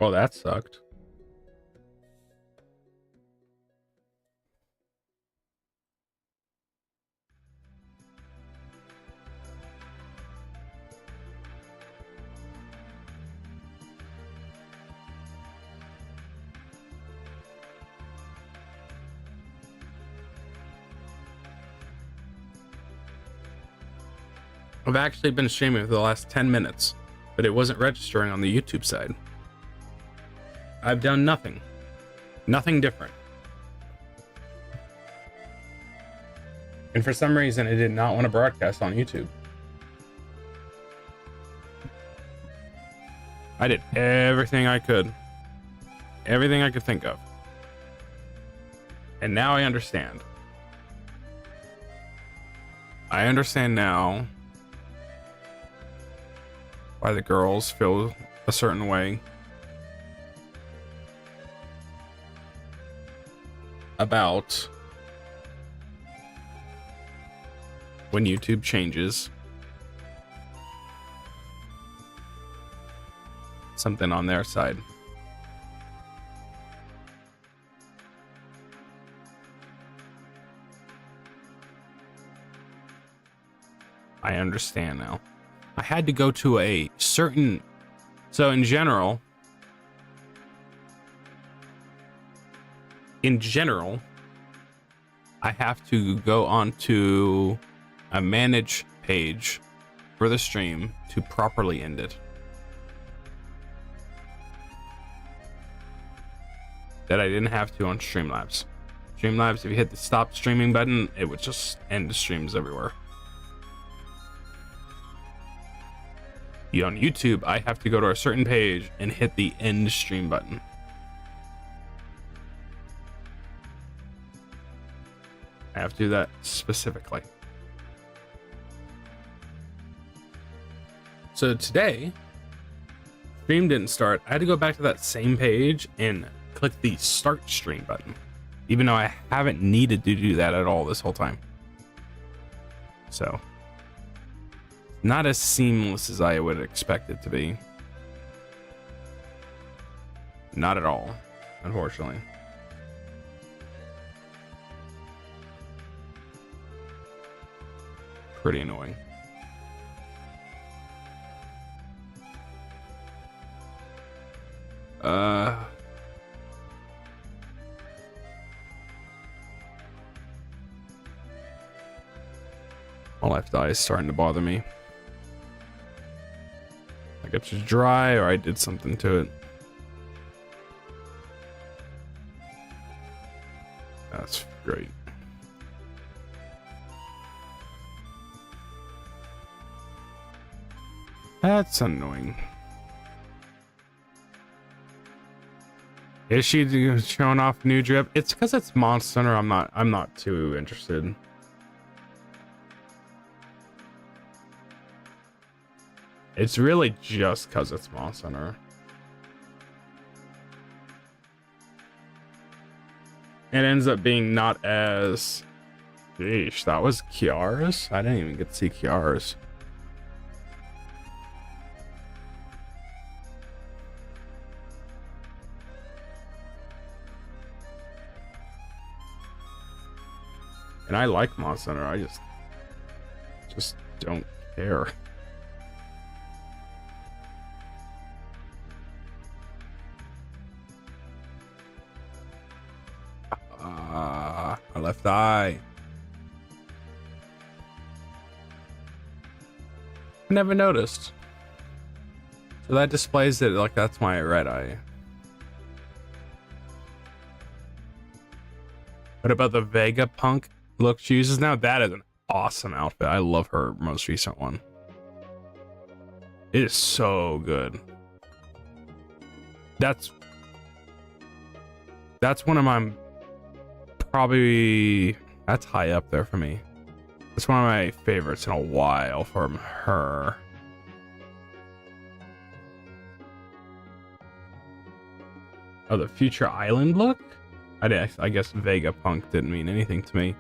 Well, that sucked. I've actually been streaming for the last 10 minutes, but it wasn't registering on the YouTube side. I've done nothing. Nothing different. And for some reason, it did not want to broadcast on YouTube. I did everything I could. Everything I could think of. And now I understand. I understand now why the girls feel a certain way about when YouTube changes something on their side. I understand now. I had to go to a certain, so in general, I have to go onto a manage page for the stream to properly end it. That I didn't have to on Streamlabs. Streamlabs, if you hit the stop streaming button, it would just end the streams everywhere. On YouTube, I have to go to a certain page and hit the end stream button. I have to do that specifically. So today, stream didn't start. I had to go back to that same page and click the start stream button, even though I haven't needed to do that at all this whole time. So, not as seamless as I would expect it to be. Not at all, unfortunately. Pretty annoying. My left eye is starting to bother me. Like it's just dry or I did something to it. That's great. That's annoying. Is she showing off new drip? It's because it's Monster Hunter. I'm not too interested. It's really just because it's Monster Hunter. It ends up being not as... Sheesh, that was Kiara's? I didn't even get to see Kiara's. And I like Monster Hunter, I just don't care. My left eye. I never noticed. So that displays it like that's my red eye. What about the Vegapunk look she uses now? That is an awesome outfit. I love her most recent one. It is so good. That's one of my probably, that's high up there for me. It's one of my favorites in a while from her. Oh, the Future Island look? I guess Vegapunk didn't mean anything to me.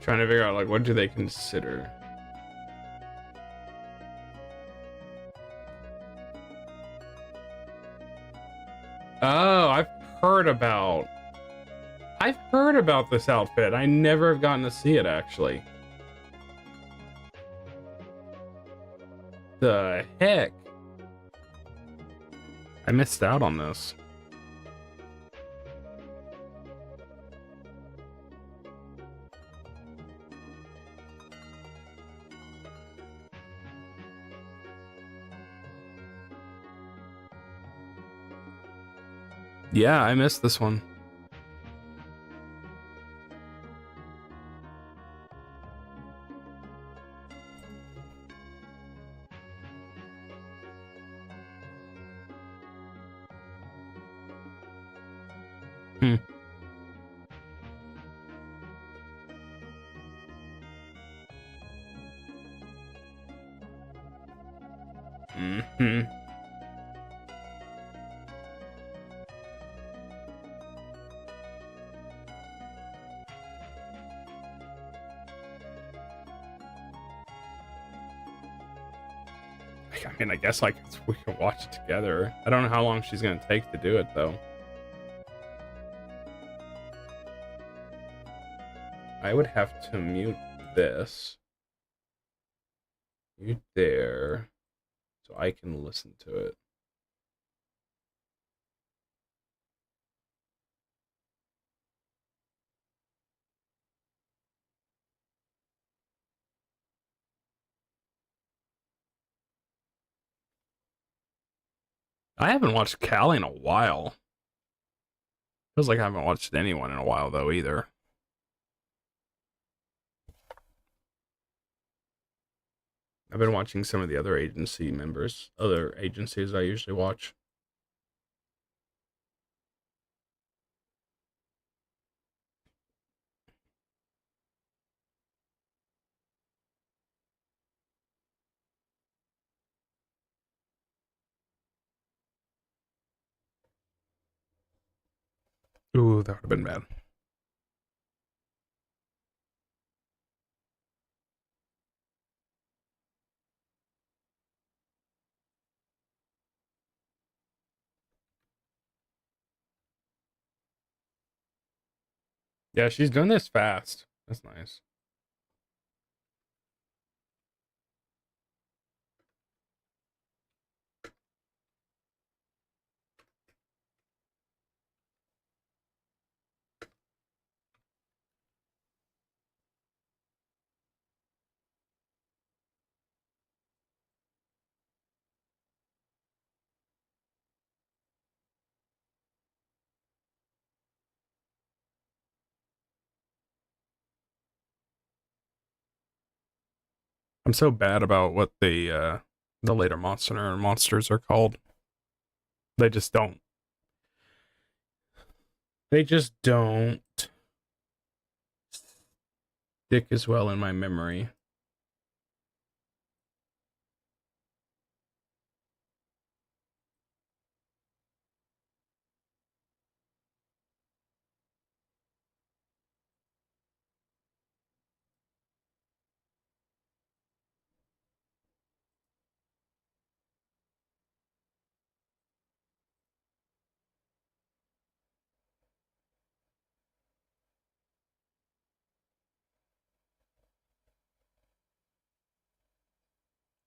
Trying to figure out like what do they consider. Oh, I've heard about this outfit. I never have gotten to see it actually. The heck? I missed out on this. Yeah, I missed this one. Hmm. Mm-hmm. I mean, I guess like we can watch it together. I don't know how long she's gonna take to do it though. I would have to mute this. Mute there. So I can listen to it. I haven't watched Callie in a while. Feels like I haven't watched anyone in a while though either. I've been watching some of the other other agencies I usually watch. Ooh, that would have been bad. Yeah, she's doing this fast. That's nice. I'm so bad about what the later monsters are called. They just don't. They just don't stick as well in my memory.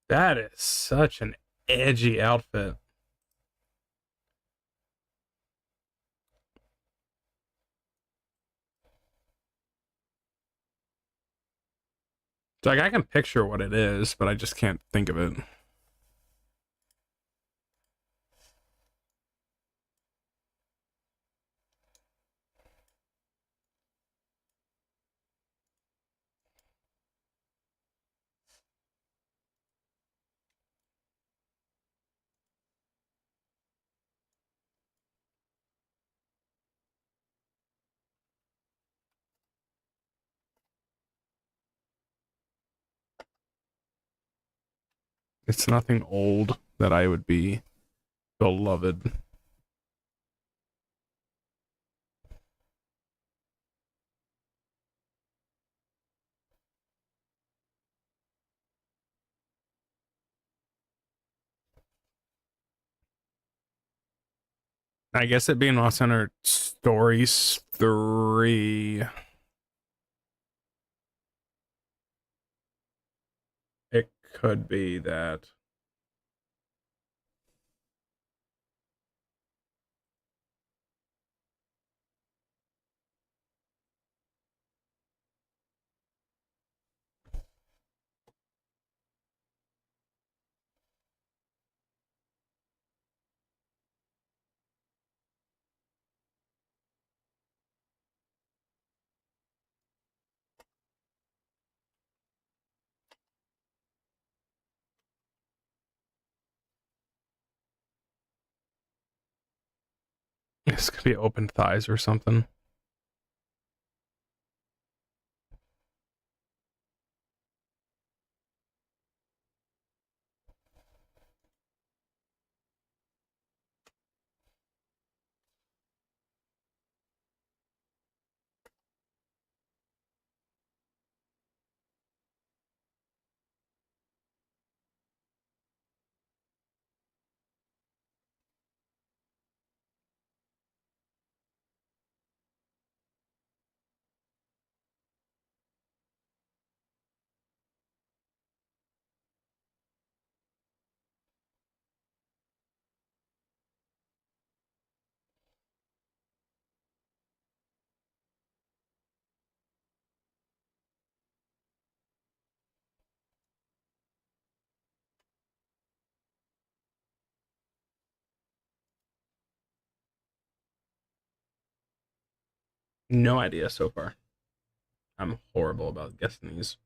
That is such an edgy outfit. It's like I can picture what it is, but I just can't think of it. It's nothing old that I would be beloved. I guess it being Monster Hunter Stories 3, it could be that. This could be open thighs or something. No idea so far. I'm horrible about guessing these.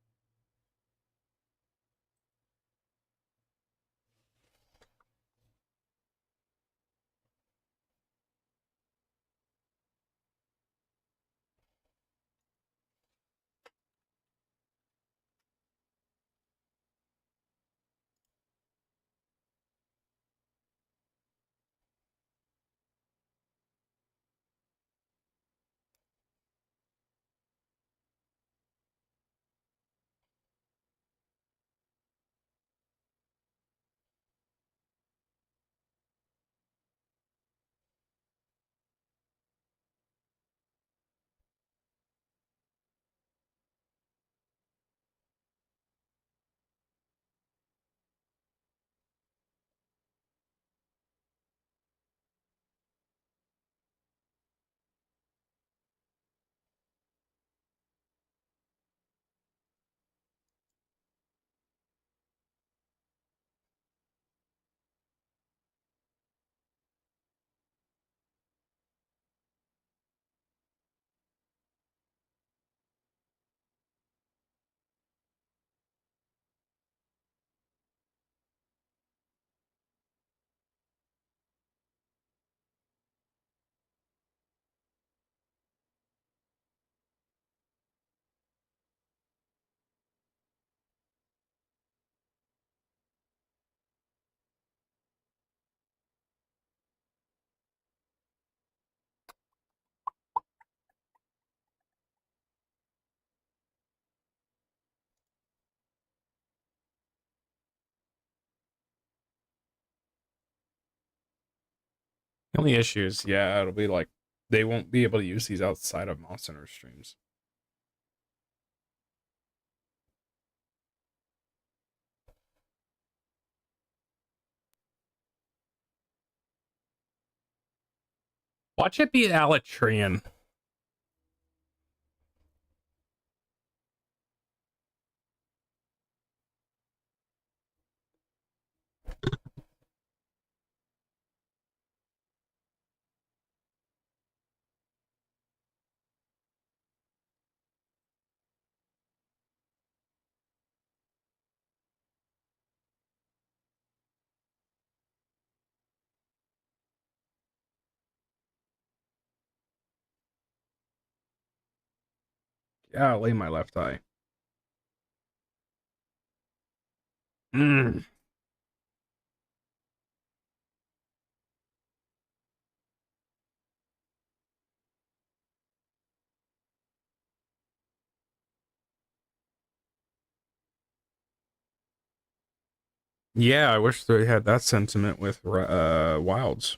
The only issues, yeah, it'll be like they won't be able to use these outside of Monster Hunter streams. Watch it be Alatrian. Yeah, lay my left eye. Mm. Yeah, I wish they had that sentiment with Wilds.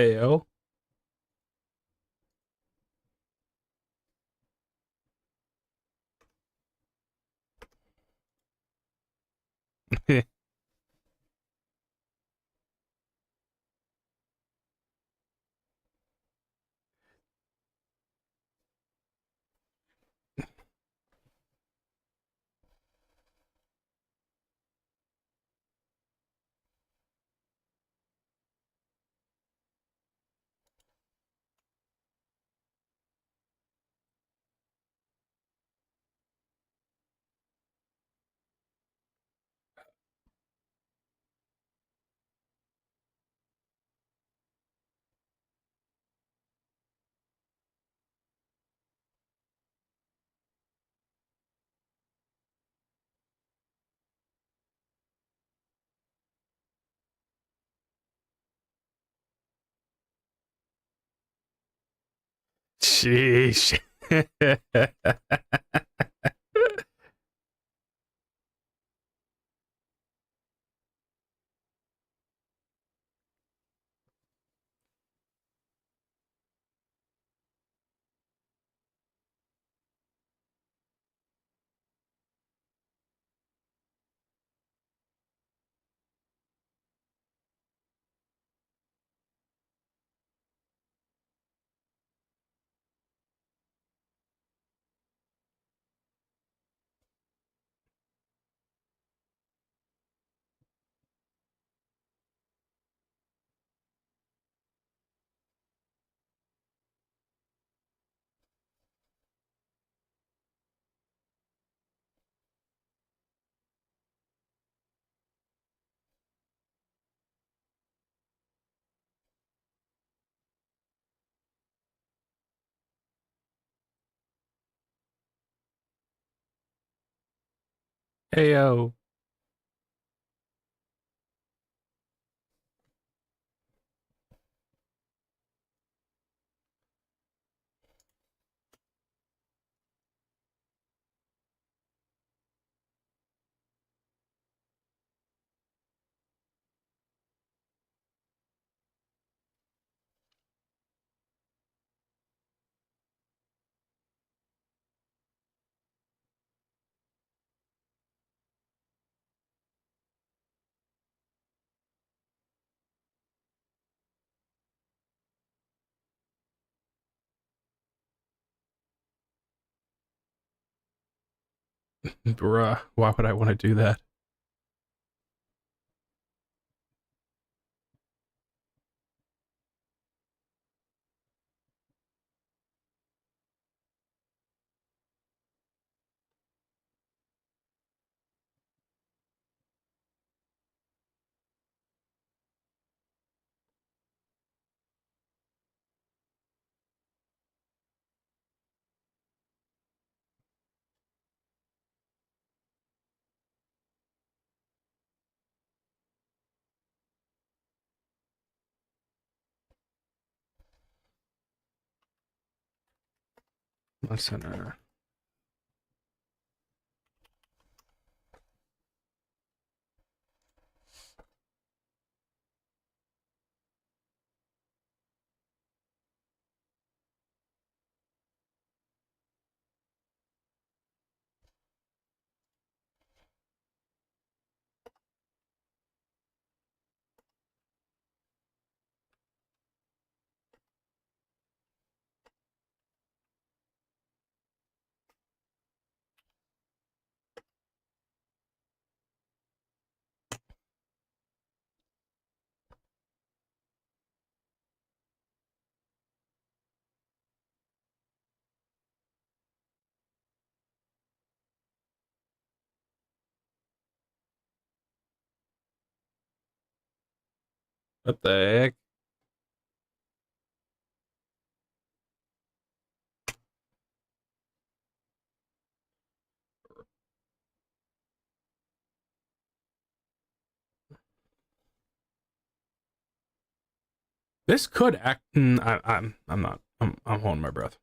Ayo. Sheesh. Ayo. Bruh, why would I want to do that? Listen, what the heck? This could act. I'm not. I'm holding my breath.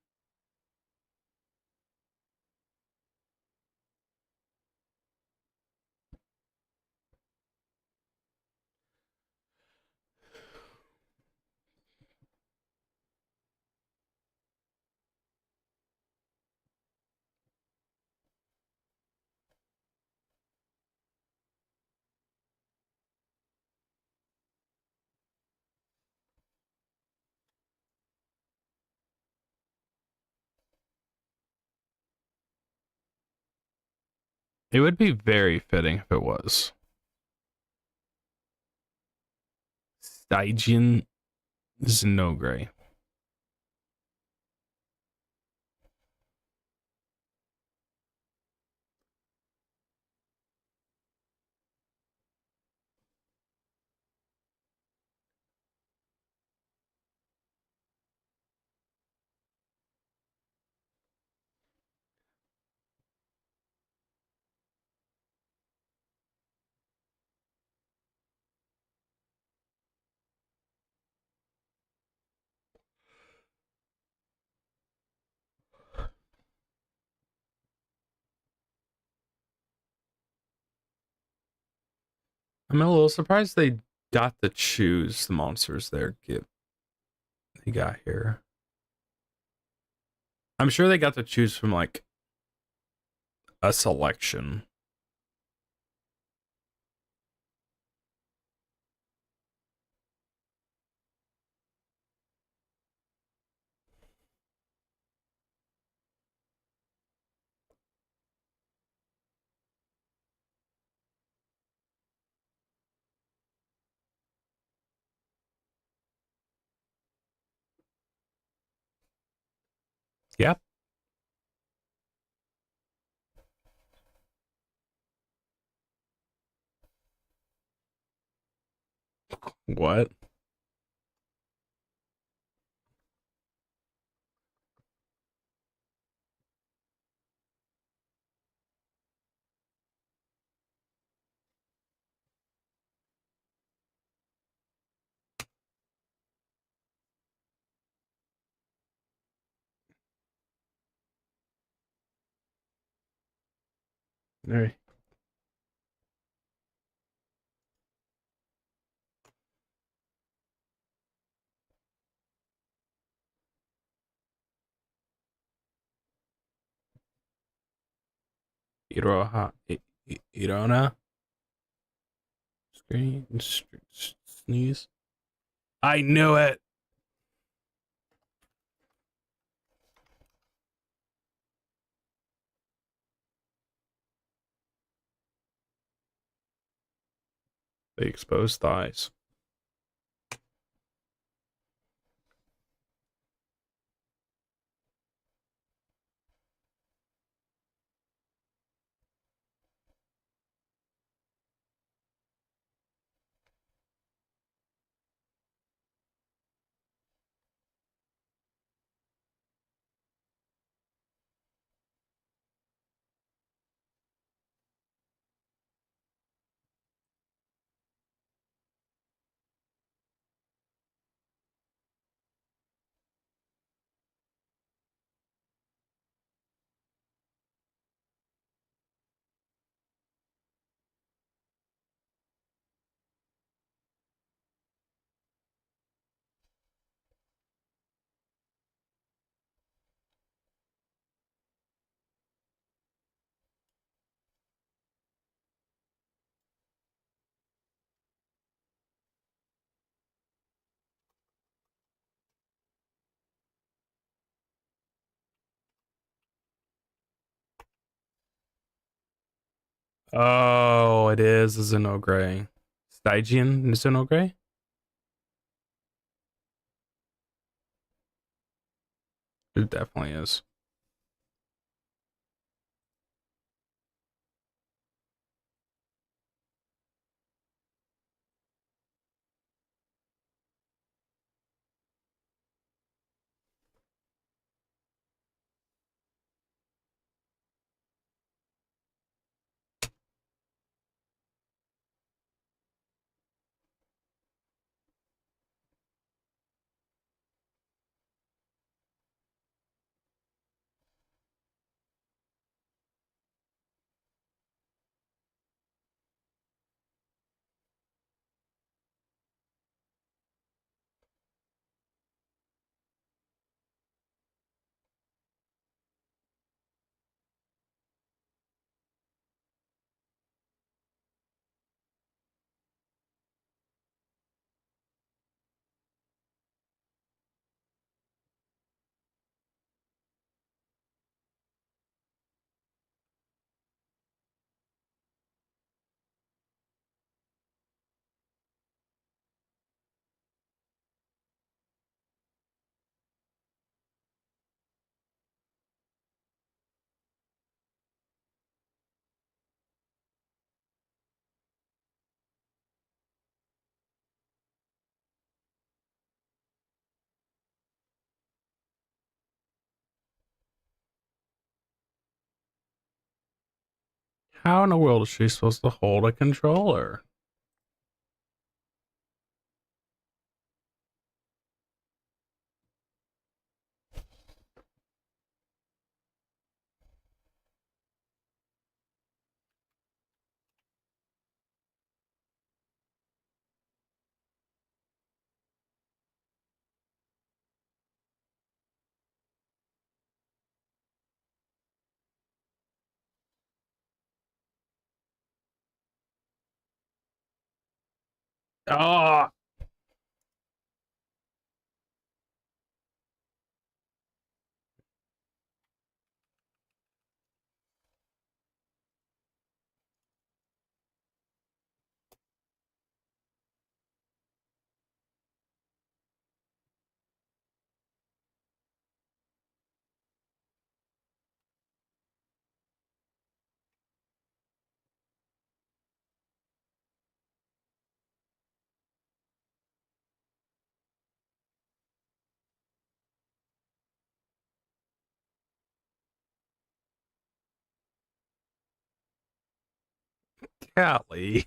It would be very fitting if it was. Stygian Zenogray. I'm a little surprised they got to choose the monsters they got here. I'm sure they got to choose from like a selection. Yep. What? All right. Iroha, Irona, screen, sneeze. I knew it. The exposed thighs. Oh, it is a Zenogray. Stygian Zenogray? It definitely is. How in the world is she supposed to hold a controller? Oh, golly.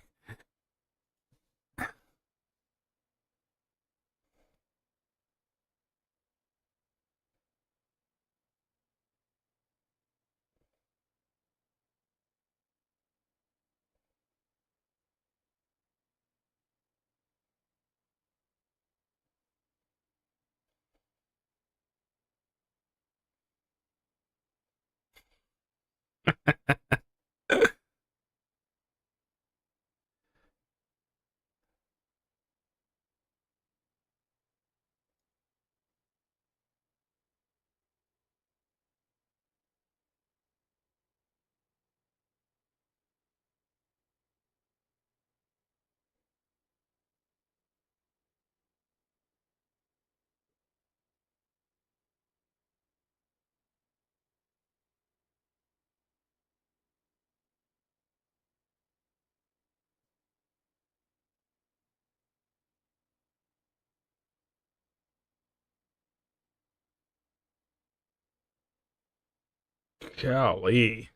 Golly.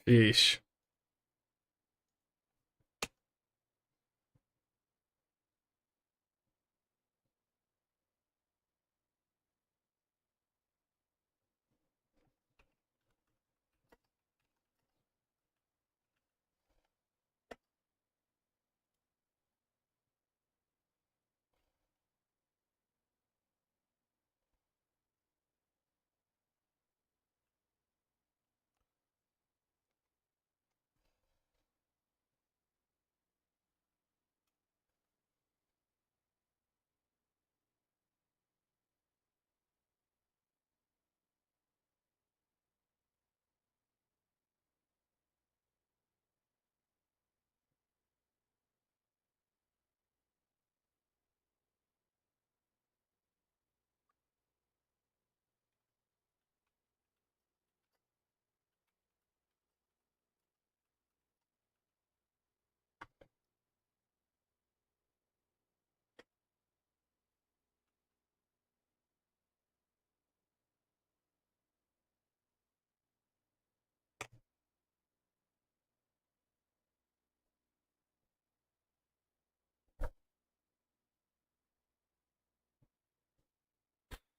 Sheesh.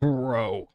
Bro.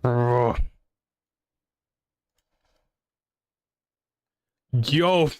Bro. Yo.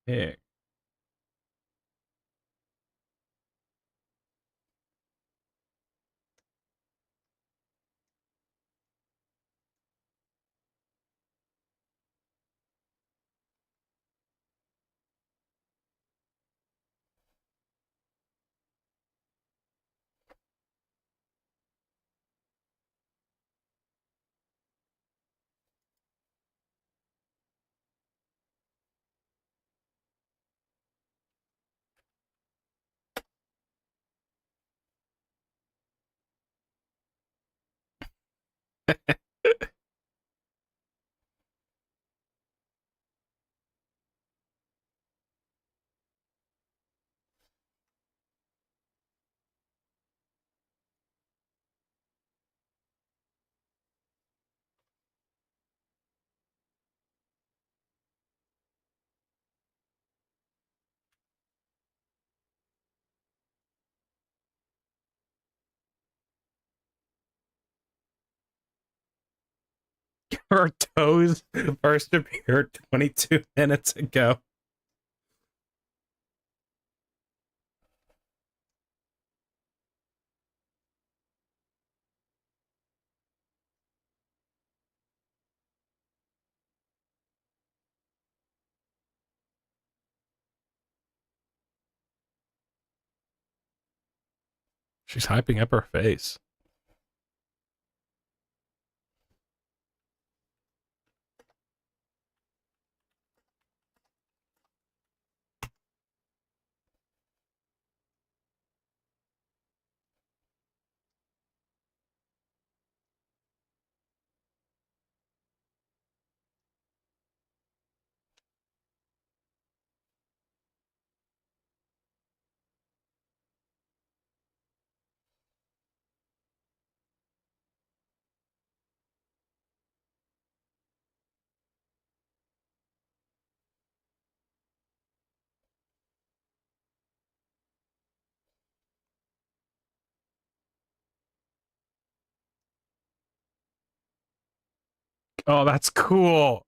Yeah. Her toes first appeared 22 minutes ago. She's hyping up her face. Oh, that's cool.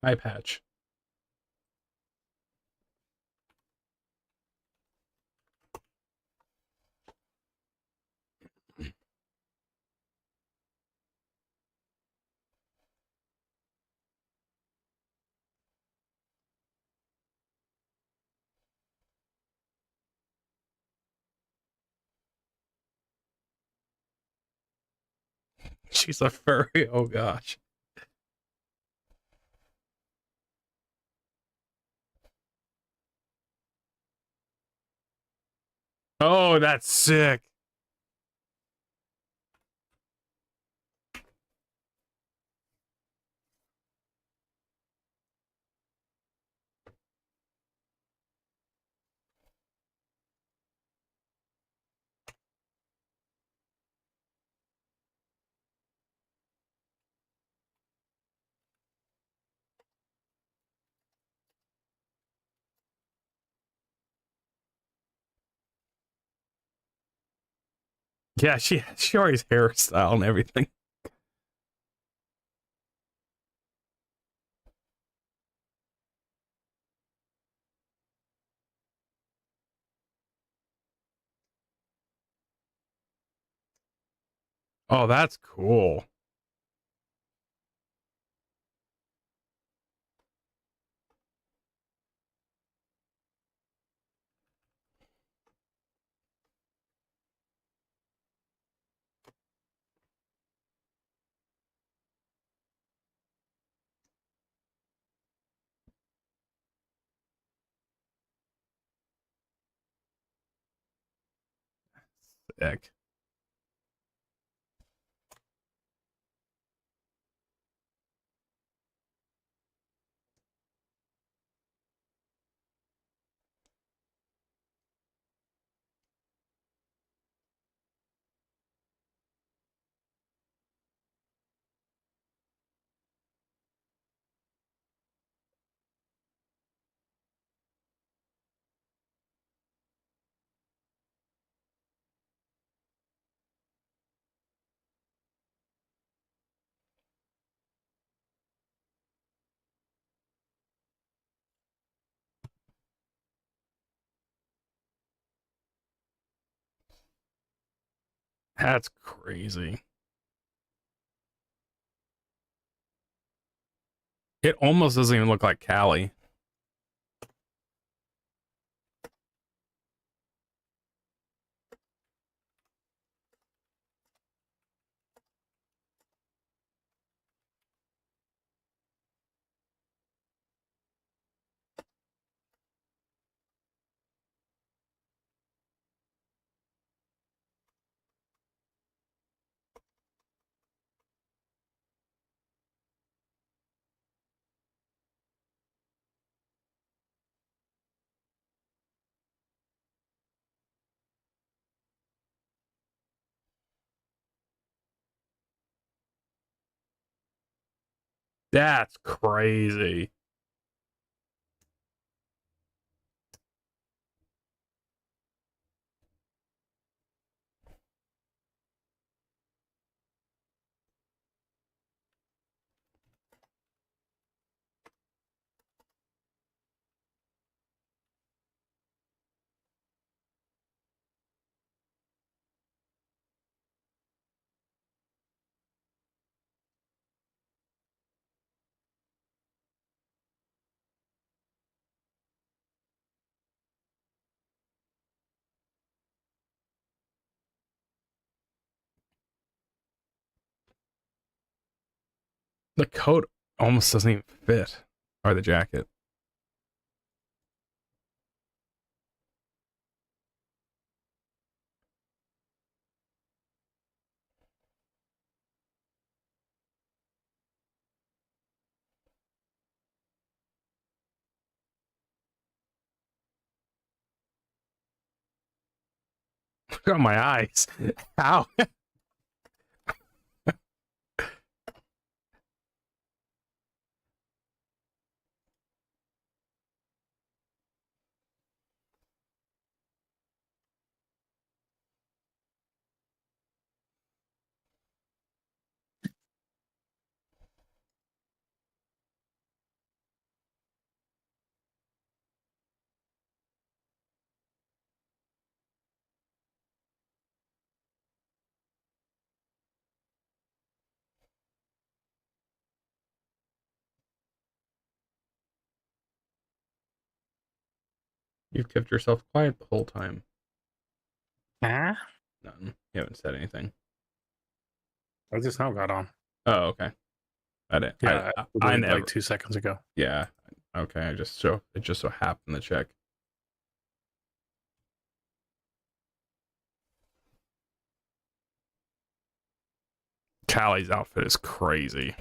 Eye patch. She's a furry. Oh gosh. Oh, that's sick. Yeah, she always hairstyle and everything. Oh, that's cool. Sick. That's crazy. It almost doesn't even look like Callie. That's crazy. The coat almost doesn't even fit. Or the jacket. Look at my eyes. How? You've kept yourself quiet the whole time. Huh? None. You haven't said anything. I just now got on. Oh, okay. I didn't. Yeah, I like never. 2 seconds ago. Yeah. Okay. It just so happened to check. Callie's outfit is crazy.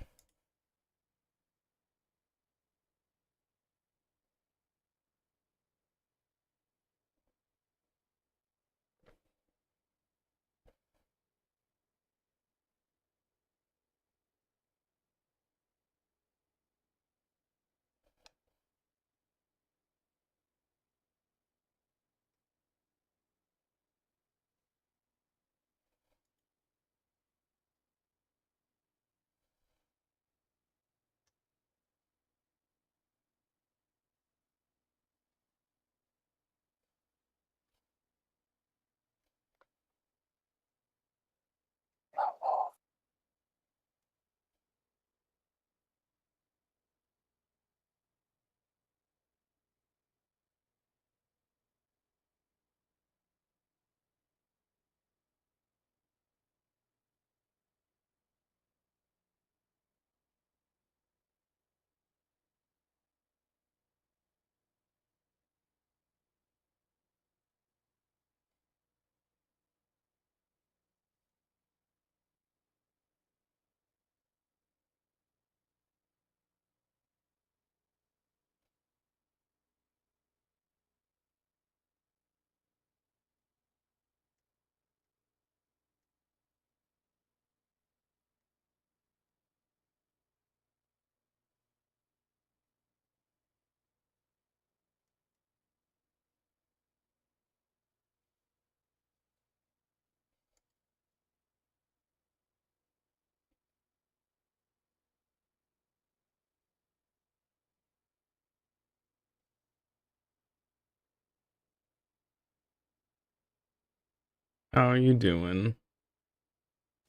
How are you doing?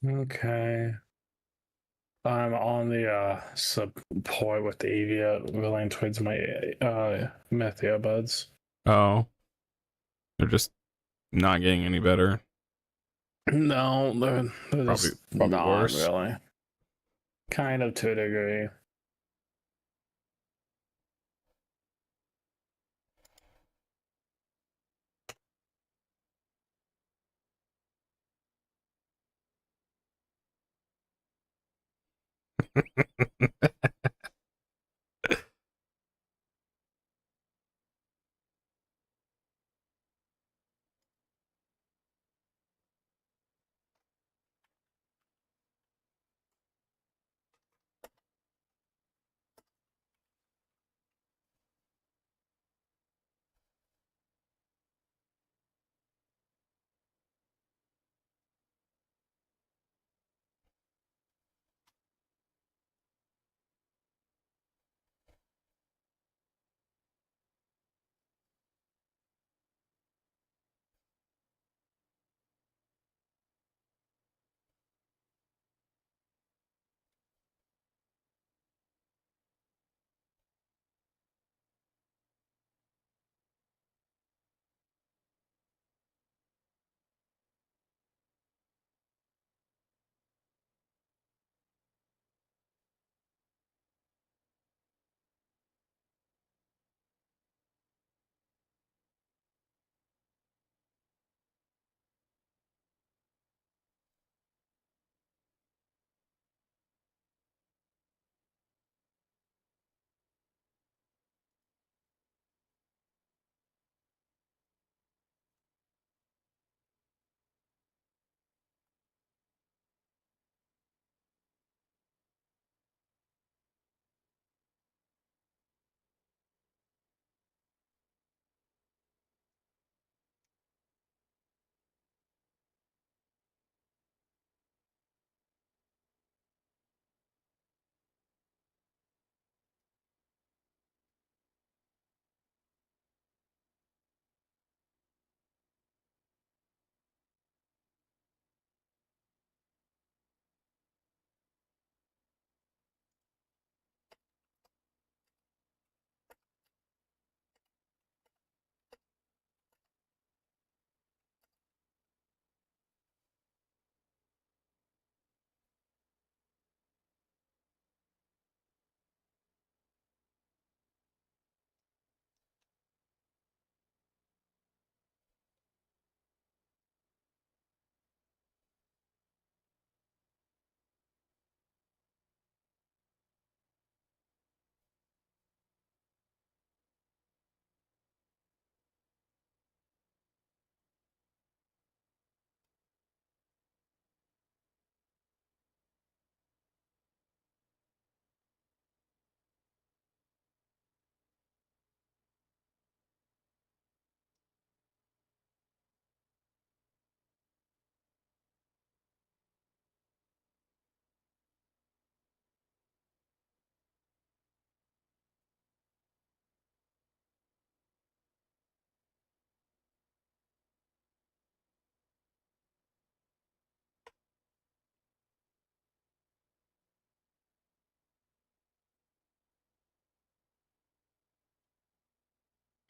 Okay. I'm on the support with the Avia relaying towards my meth earbuds. Oh, they're just not getting any better. No, they're Probably, just probably not worse. really. Kind of to a degree.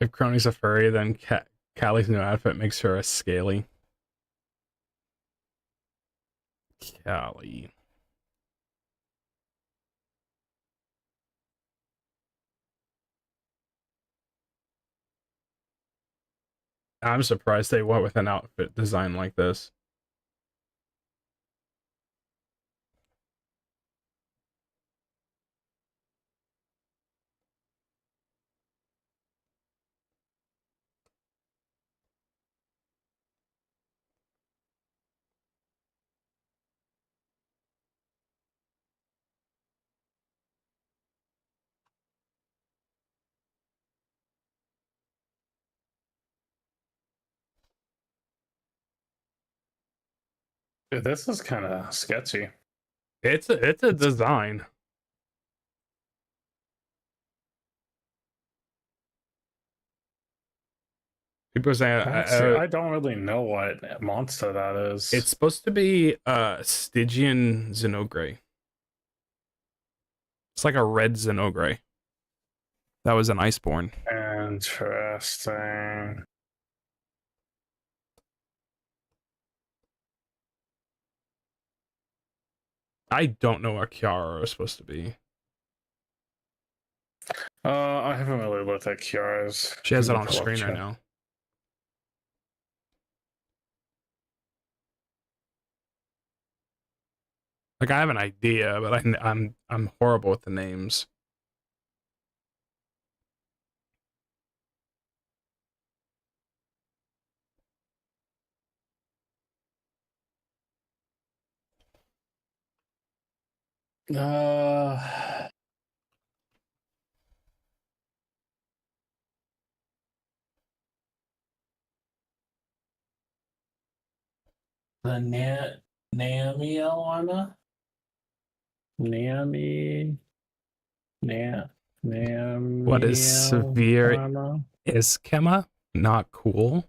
If Crony's a furry, then Callie's new outfit makes her a scaly. Callie. I'm surprised they went with an outfit design like this. Dude, this is kind of sketchy. It's a design. People say I don't really know what monster that is. it's supposed to be Stygian Xenogray. It's like a red Xenogray. That was an Iceborn. Interesting. I don't know what Kiara is supposed to be. I haven't really looked at Kiara's. She has it on screen right now. Like I have an idea, but I'm horrible with the names. Uh, the Nami armor? Nami. Nami. What is severe armor? Ischema? Not cool.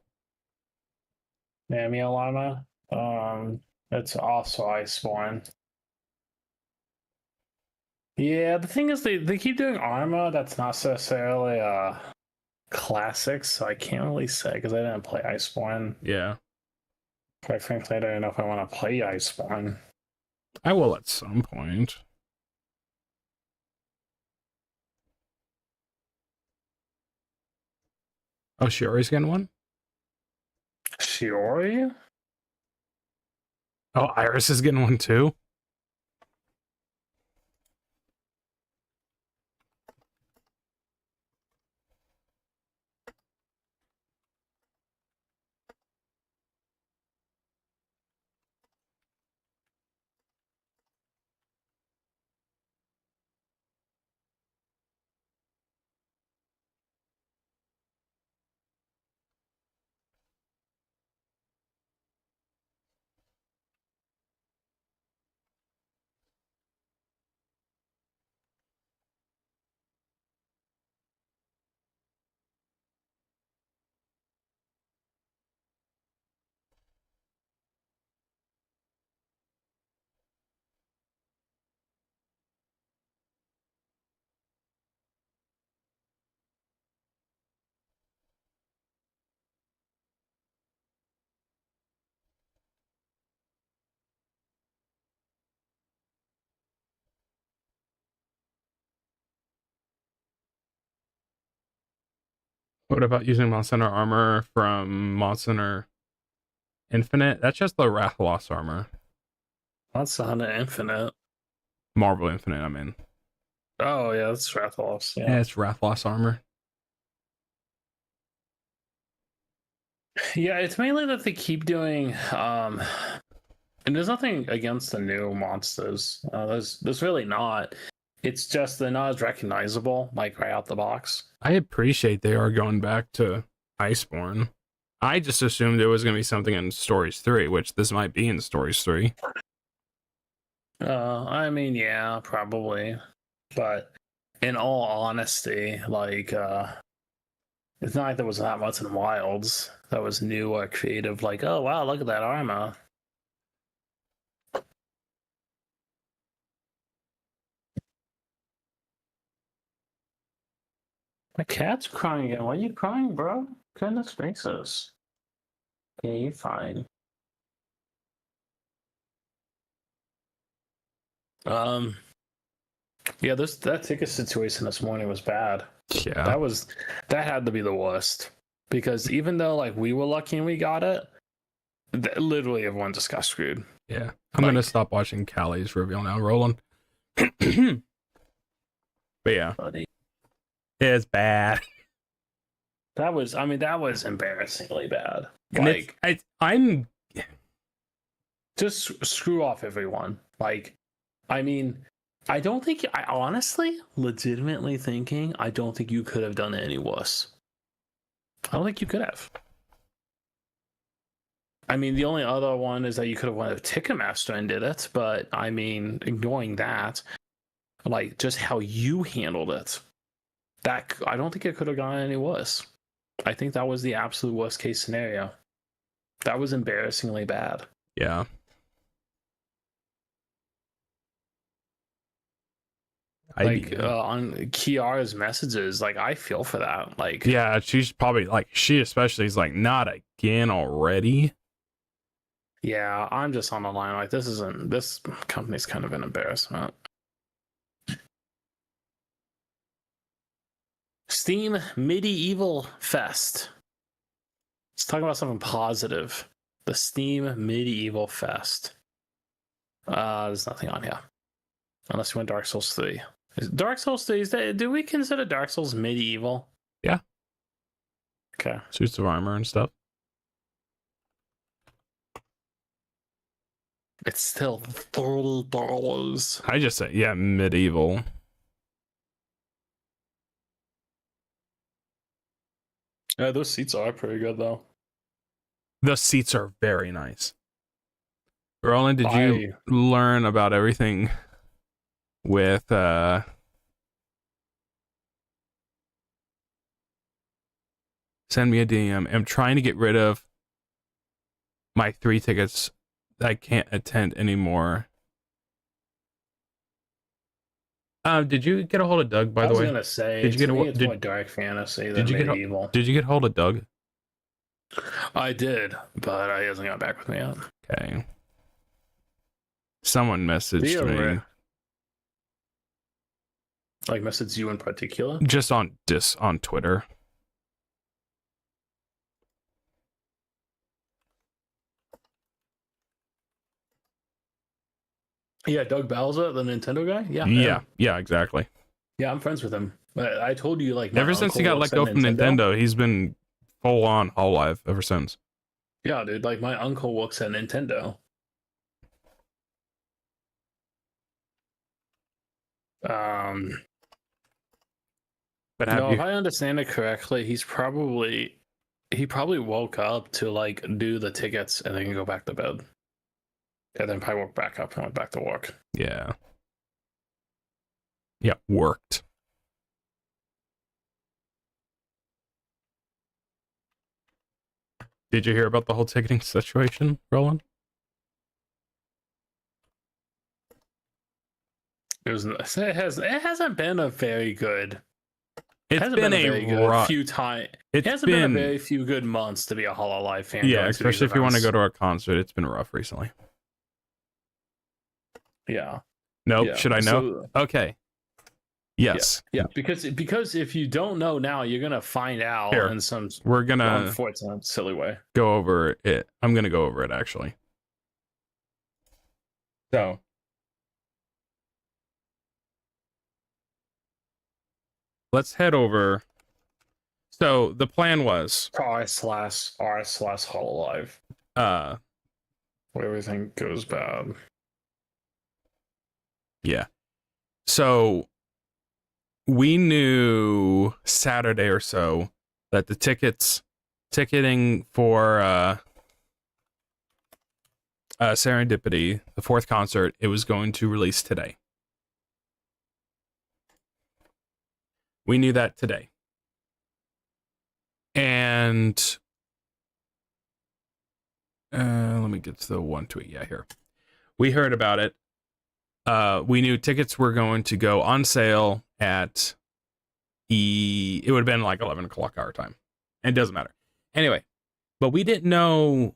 Nami armor. It's also Iceborn. Yeah, the thing is they keep doing armor that's not necessarily classics, so I can't really say because I didn't play Iceborn. Yeah. Quite frankly, I don't know if I want to play Iceborn. I will at some point. Oh, Shiori's getting one? Shiori? Oh, Iris is getting one too? What about using Monster Hunter armor from Monster Hunter Infinite? That's just the Rathalos armor. Monster Hunter Infinite. Marvel Infinite, I mean. Oh yeah, that's Rathalos. Yeah, it's Rathalos armor. Yeah, it's mainly that they keep doing and there's nothing against the new monsters. There's really not. It's just they're not as recognizable, like right out the box. I appreciate they are going back to Iceborn. I just assumed it was going to be something in Stories 3, which this might be in Stories 3. I mean, yeah, probably. But in all honesty, like it's not like there was that much in Wilds that was new or creative, like, oh wow, look at that armor. My cat's crying again. Why are you crying, bro? Goodness gracious. Okay, you're fine. Yeah, that ticket situation this morning was bad. Yeah. That had to be the worst. Because even though like we were lucky and we got it, literally everyone just got screwed. Yeah. I'm gonna stop watching Callie's reveal now, Roland. But yeah. Buddy. It's bad. That was embarrassingly bad. And Like I'm just screw off everyone. Like, I mean, I honestly, legitimately thinking, I don't think you could have done it any worse. I don't think you could have. I mean, the only other one is that you could have went to Ticketmaster and did it, but I mean, ignoring that, like just how you handled it, that I don't think it could have gone any worse. I think that was the absolute worst case scenario. That was embarrassingly bad. yeah. Like on Kiara's messages, like I feel for that. Like, yeah, she's probably like, she especially is like, not again already. yeah, I'm just on the line. Like, this company's kind of an embarrassment. Steam Medieval Fest. Let's talk about something positive. The Steam Medieval Fest. There's nothing on here. Unless you went Dark Souls 3. Dark Souls 3, do we consider Dark Souls medieval? Yeah. Okay. Suits of armor and stuff. It's still $30. I just say, yeah, medieval. Yeah, those seats are pretty good though. The seats are very nice. Roland, did you learn about everything with send me a DM? I'm trying to get rid of my 3 tickets that I can't attend anymore. Did you get a hold of Doug, by the way? I was gonna say, did you get it's more dark fantasy than medieval. Did you get a hold of Doug? I did, but he hasn't got back with me yet. Okay. Someone messaged me. Like messaged you in particular? Just on Twitter. Yeah, Doug Bowser, the Nintendo guy? Yeah, exactly. Yeah, I'm friends with him. But I told you, like, ever since he got let go from Nintendo, he's been full on Hololive ever since. Yeah, dude, like my uncle works at Nintendo. But if I understand it correctly, he probably woke up to like do the tickets and then go back to bed. And then probably woke back up and went back to work. Yeah. Yeah, worked. Did you hear about the whole ticketing situation, Roland? It hasn't been a very good. It's been a few times. It hasn't been a very few good months to be a Hololive fan. Yeah, especially if you want to go to a concert. It's been rough recently. Yeah. Nope. Yeah. Should I know? Okay. Yes. Yeah. Because if you don't know now, you're gonna find out in some unfortunate silly way. Go over it. I'm gonna go over it actually. So. Let's head over. So the plan was r/Hololive. Where everything goes bad. Yeah. So we knew Saturday or so that the ticketing for Serendipity, the 4th concert, it was going to release today. We knew that today. And let me get to the one tweet. Yeah, here. We heard about it. We knew tickets were going to go on sale at it would have been like 11 o'clock our time. It doesn't matter. Anyway, but we didn't know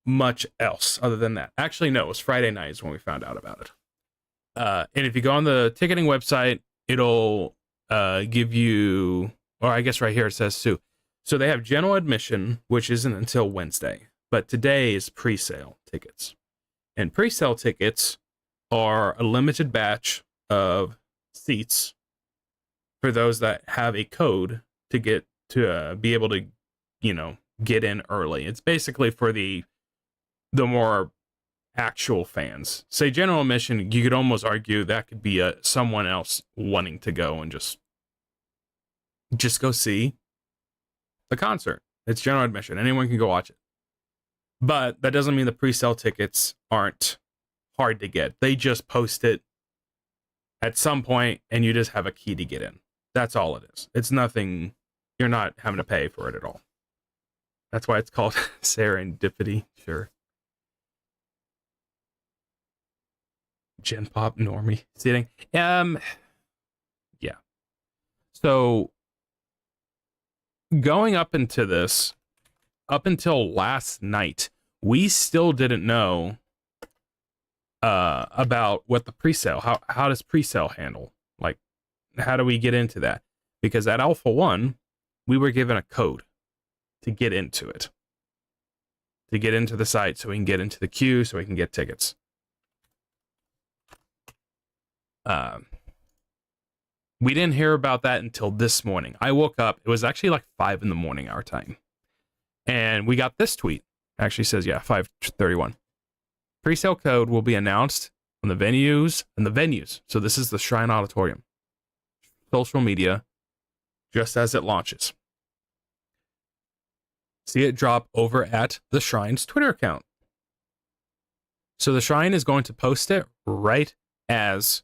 much else other than that. Actually, no, it was Friday nights when we found out about it. And if you go on the ticketing website, it'll give you, or I guess right here it says too. So they have general admission, which isn't until Wednesday, but today is pre-sale tickets. And pre-sale tickets are a limited batch of seats for those that have a code to get to be able to, get in early. It's basically for the more actual fans. Say general admission, you could almost argue that could be someone else wanting to go and just go see the concert. It's general admission. Anyone can go watch it. But that doesn't mean the pre-sale tickets aren't hard to get. They just post it at some point and you just have a key to get in. That's all it is. It's nothing. You're not having to pay for it at all. That's why it's called Serendipity. Sure. Gen Pop normie seating. Yeah. So going up into this, up until last night, we still didn't know about what the pre-sale, how does pre-sale handle? Like, how do we get into that? Because at Alpha 1, we were given a code to get into it. To get into the site so we can get into the queue so we can get tickets. We didn't hear about that until this morning. I woke up, it was actually like 5 in the morning our time. And we got this tweet. Actually says, 5:31. Pre-sale code will be announced on the venues. So this is the Shrine Auditorium. Social media, just as it launches. See it drop over at the Shrine's Twitter account. So the Shrine is going to post it right as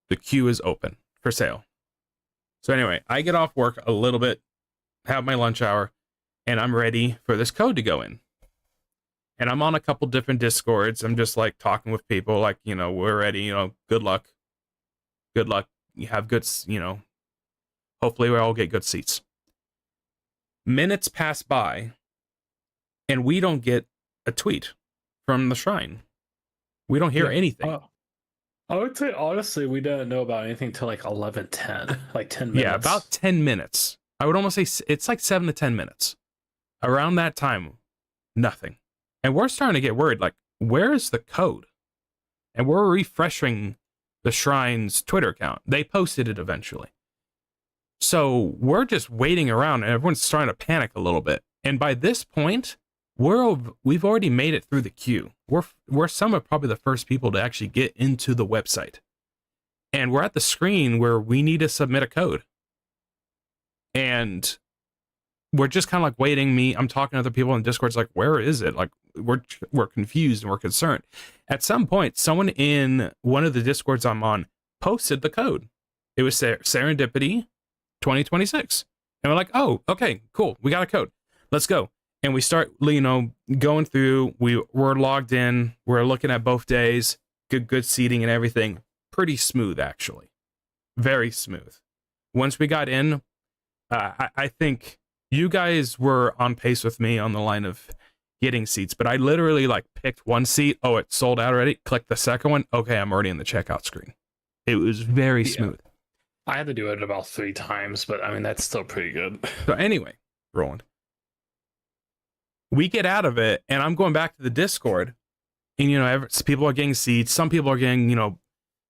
the queue is open for sale. So anyway, I get off work a little bit, have my lunch hour, and I'm ready for this code to go in. And I'm on a couple different Discords. I'm just like talking with people like, we're ready, good luck. Good luck. You have good, hopefully we all get good seats. Minutes pass by and we don't get a tweet from the Shrine. We don't hear anything. I would say, honestly, we didn't know about anything till like 11:10, like 10 minutes. Yeah, about 10 minutes. I would almost say it's like 7 to 10 minutes. Around that time, nothing. And we're starting to get worried, like, where is the code? And we're refreshing the Shrine's Twitter account. They posted it eventually. So we're just waiting around and everyone's starting to panic a little bit. And by this point, we've already made it through the queue. We're some of probably the first people to actually get into the website. And we're at the screen where we need to submit a code. And we're just kind of like waiting. I'm talking to other people in Discord. It's like, where is it? Like, we're confused and we're concerned. At some point, someone in one of the Discords I'm on posted the code. It was Serendipity 2026. And we're like, oh, okay, cool. We got a code. Let's go. And we start, going through. We're logged in. We're looking at both days. Good seating and everything. Pretty smooth, actually. Very smooth. Once we got in, I think you guys were on pace with me on the line of getting seats, but I literally picked one seat. Oh, it's sold out already. Click the second one. Okay, I'm already in the checkout screen. It was very smooth. I had to do it about 3 times, but I mean, that's still pretty good. So anyway, Roland, we get out of it and I'm going back to the Discord and, people are getting seats. Some people are getting,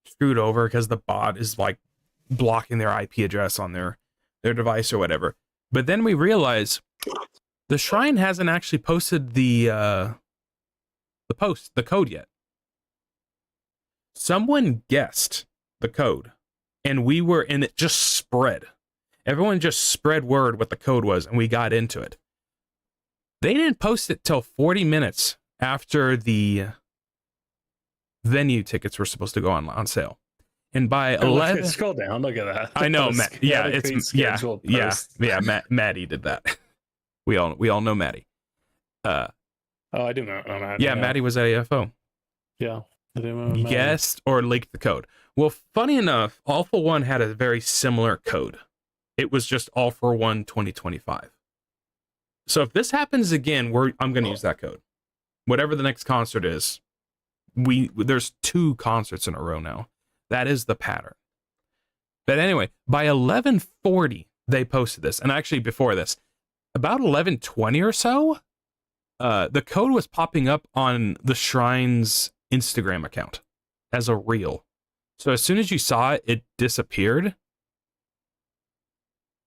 screwed over because the bot is blocking their IP address on their device or whatever. But then we realize the Shrine hasn't actually posted the code yet. Someone guessed the code and it just spread. Everyone just spread word what the code was and we got into it. They didn't post it till 40 minutes after the venue tickets were supposed to go on sale. And by 11, scroll down, look at that. I know, Matt. Yeah, Maddie did that. We all know Maddie. I do know Maddie. Yeah, Maddie was at AFO. Yeah, I do know Maddie. Guessed or leaked the code. Well, funny enough, Alpha 1 had a very similar code. It was just all for 2025. So if this happens again, I'm going to use that code. Whatever the next concert is, there's 2 concerts in a row now. That is the pattern. But anyway, by 11:40, they posted this. And actually before this, about 11:20 or so, the code was popping up on the Shrine's Instagram account as a reel. So as soon as you saw it, it disappeared.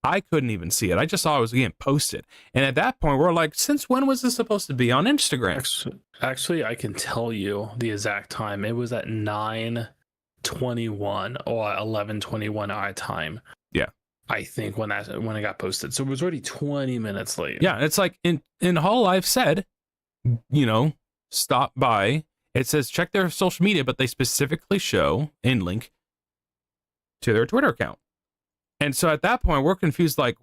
I couldn't even see it. I just saw it was getting posted. And at that point, we're like, since when was this supposed to be on Instagram? Actually, I can tell you the exact time. It was at 9:21 or 11:21 our time. Yeah. I think when it got posted. So it was already 20 minutes late. Yeah, it's like in Hololive said, stop by. It says check their social media, but they specifically show and link to their Twitter account. And so at that point, we're confused, like,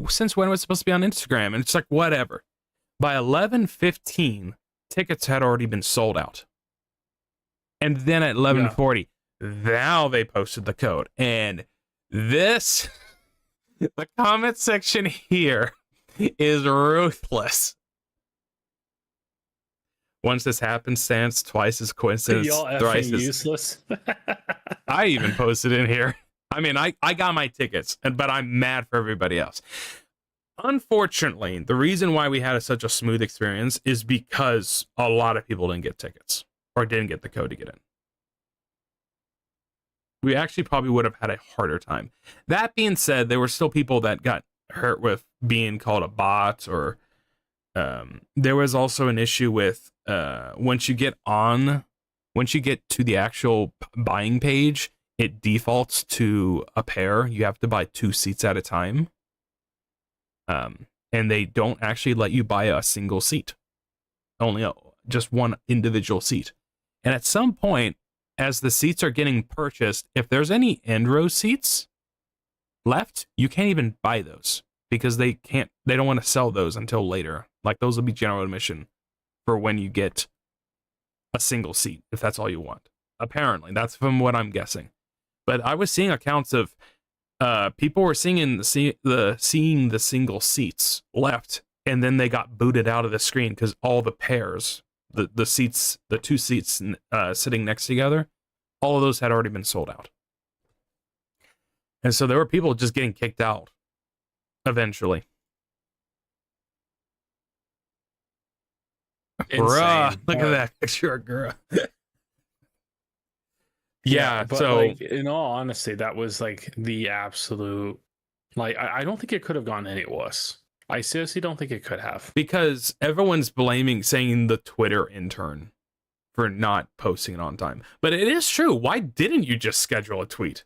since when was it supposed to be on Instagram? And it's like, whatever. By 11:15, tickets had already been sold out. And then at 11:40, now they posted the code. And this, the comment section here is ruthless. Once this happenstance, twice as coincidence, thrice as useless. I even posted in here. I mean, I got my tickets, but I'm mad for everybody else. Unfortunately, the reason why we had such a smooth experience is because a lot of people didn't get tickets or didn't get the code to get in. We actually probably would have had a harder time. That being said, there were still people that got hurt with being called a bot, or there was also an issue with once you get to the actual buying page, it defaults to a pair. You have to buy 2 seats at a time. And they don't actually let you buy a single seat. Only just one individual seat. And at some point, as the seats are getting purchased, if there's any end row seats left, you can't even buy those because they don't want to sell those until later. Like, those will be general admission for when you get a single seat, if that's all you want. Apparently, that's from what I'm guessing. But I was seeing accounts of people were seeing the single seats left, and then they got booted out of the screen because all the pairs, the seats, the 2 seats sitting next together, all of those had already been sold out. And so there were people just getting kicked out eventually. Bruh, look at that picture of Gura. Yeah, but so like, in all honesty, that was like the absolute, like, I don't think it could have gone any worse. I seriously don't think it could have. Because everyone's saying the Twitter intern for not posting it on time. But it is true. Why didn't you just schedule a tweet?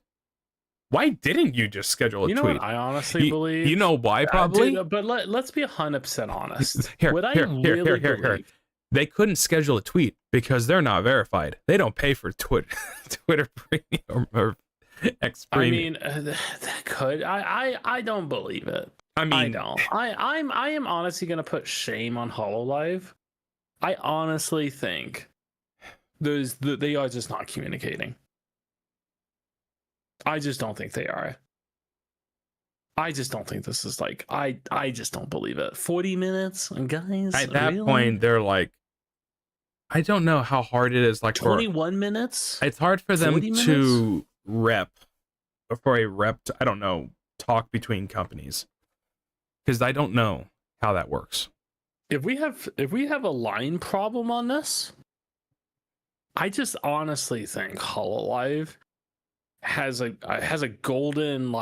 Why didn't you just schedule a tweet? You know what I honestly believe? You know why, probably? But let's be 100% honest. Here. They couldn't schedule a tweet because they're not verified. They don't pay for Twitter Premium or X Premium. I mean, that could. I don't believe it. I mean, I don't. I am honestly gonna put shame on Hololive. I honestly think they are just not communicating. I just don't think they are. I just don't think this is like, I just don't believe it. 40 minutes, guys. At that point, they're like, I don't know how hard it is. Like 21 minutes. It's hard for them to I don't know, talk between companies, because I don't know how that works. If we have a line problem on this, I just honestly think Hololive has a golden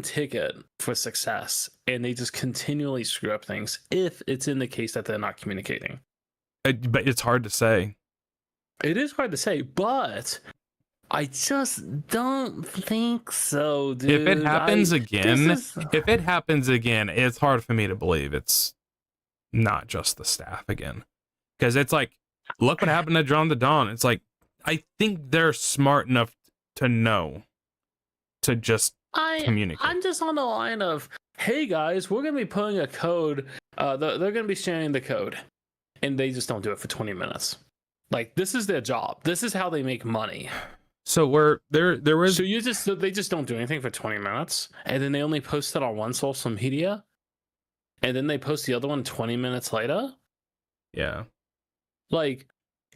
ticket for success, and they just continually screw up things if it's in the case that they're not communicating. But it's hard to say. It is hard to say, but I just don't think so, dude. If it happens again, it's hard for me to believe it's not just the staff again. Because it's like, look what happened to Drawn to Dawn. It's like, I think they're smart enough to know to just communicate. I'm just on the line of, hey guys, we're going to be putting a code. They're going to be sharing the code. And they just don't do it for 20 minutes. Like, this is their job. This is how they make money. So where there was So they just don't do anything for 20 minutes, and then they only post it on one social media, and then they post the other one 20 minutes later. yeah. Like,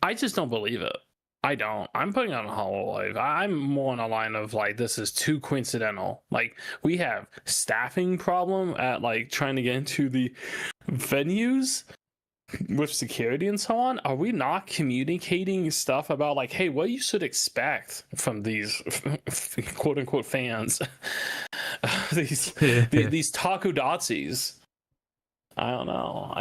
I just don't believe it. I don't. I'm putting on a HoloLive. I'm more on a line of like, this is too coincidental. Like, we have staffing problem at like trying to get into the venues with security and so on. Are we not communicating stuff about like, hey, what you should expect from these quote unquote fans? these takudatsis. I don't know.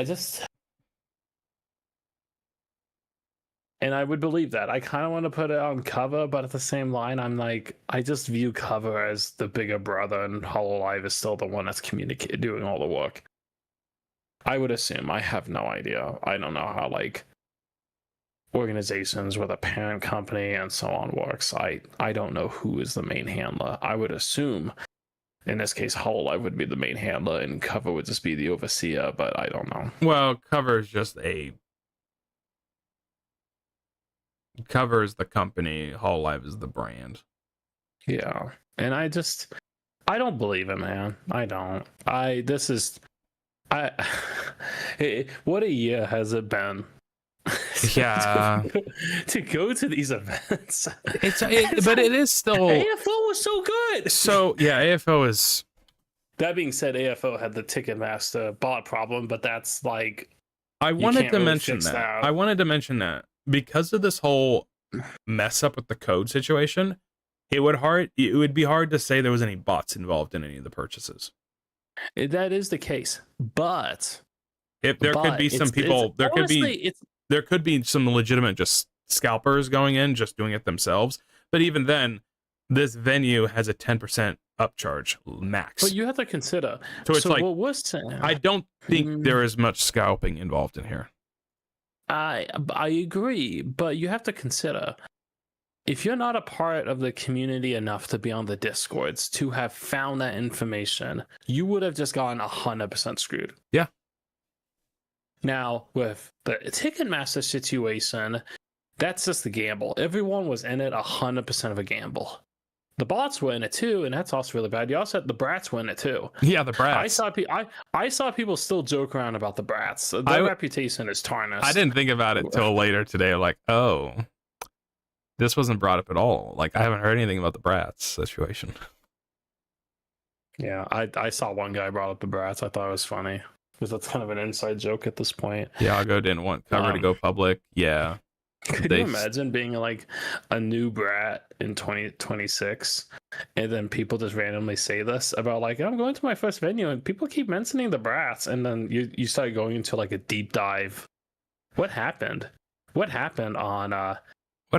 And I would believe that. I kind of want to put it on Cover, but at the same line, I'm like, I just view Cover as the bigger brother, and HoloLive is still the one that's doing all the work. I would assume. I have no idea. I don't know how like organizations with a parent company and so on works. I don't know who is the main handler. I would assume in this case HoloLive would be the main handler and Cover would just be the overseer, but I don't know. Well, Cover is the company, HoloLive is the brand. Yeah. And I don't believe it, man. I don't. What a year has it been? Yeah. to go to these events. But it is still AFO was so good. So yeah, AFO is. That being said, AFO had the Ticketmaster bot problem, but that's like I wanted to mention that. I wanted to mention that because of this whole mess up with the code situation, it would be hard to say there was any bots involved in any of the purchases. That is the case, but if there could be some people, there could be some legitimate just scalpers going in, just doing it themselves. But even then, this venue has a 10% upcharge max. But you have to consider. So it's like, I don't think there is much scalping involved in here. I agree, but you have to consider, if you're not a part of the community enough to be on the Discords to have found that information, you would have just gotten 100% screwed. Yeah. Now, with the Ticketmaster situation, that's just the gamble. Everyone was in it 100% of a gamble. The bots were in it too, and that's also really bad. You also had the brats were in it too. Yeah, the brats. I saw people still joke around about the brats. Their reputation is tarnished. I didn't think about it till later today. Like, oh, this wasn't brought up at all. Like, I haven't heard anything about the brats situation. Yeah, I saw one guy brought up the brats. I thought it was funny because that's kind of an inside joke at this point. Yeah, I'll didn't want Cover to go public. Yeah. Could you imagine being like a new brat in 2026 and then people just randomly say this about like, I'm going to my first venue and people keep mentioning the brats, and then you start going into like a deep dive. What happened on what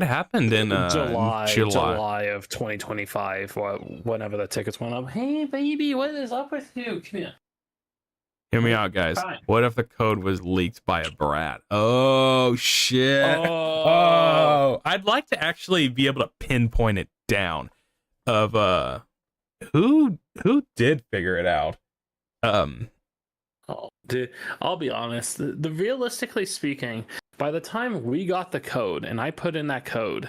happened in July of 2025 or whenever the tickets went up? Hey baby, what is up with you? Come here. Hear me out, guys. Fine. What if the code was leaked by a brat? Oh, shit. Oh. I'd like to actually be able to pinpoint it down of who did figure it out. Dude, I'll be honest. The realistically speaking, by the time we got the code and I put in that code,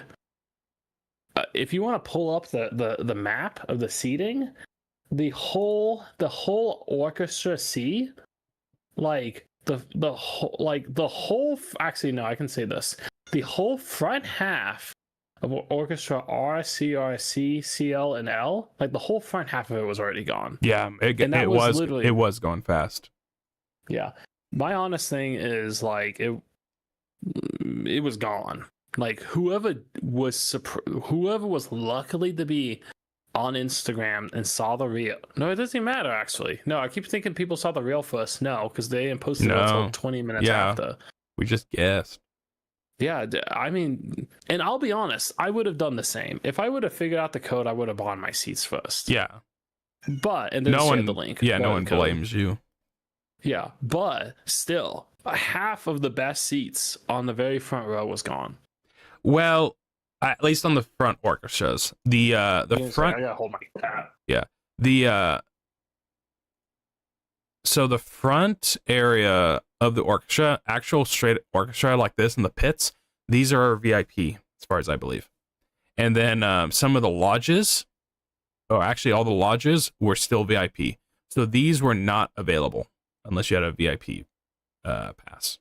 if you want to pull up the map of the seating, the whole orchestra C, like the whole actually no, I can say this. The whole front half of orchestra R, C, R, C, CL, and L, like the whole front half of it was already gone. Yeah, it was going fast. Yeah. My honest thing is like it was gone. Like whoever was luckily to be on Instagram and saw the reel. No, it doesn't matter actually. No, I keep thinking people saw the reel first. No, because they didn't post it until 20 minutes after. We just guessed. Yeah, I mean, and I'll be honest, I would have done the same. If I would have figured out the code, I would have bought my seats first. Yeah. But and then the link. Yeah, no one blames you. Yeah, but still, half of the best seats on the very front row was gone. Well, at least on the front orchestras, the front. I gotta hold my hat. Yeah, so the front area of the orchestra, actual straight orchestra like this in the pits, these are VIP as far as I believe, And then some of the lodges, or actually all the lodges, were still VIP. So these were not available unless you had a VIP pass.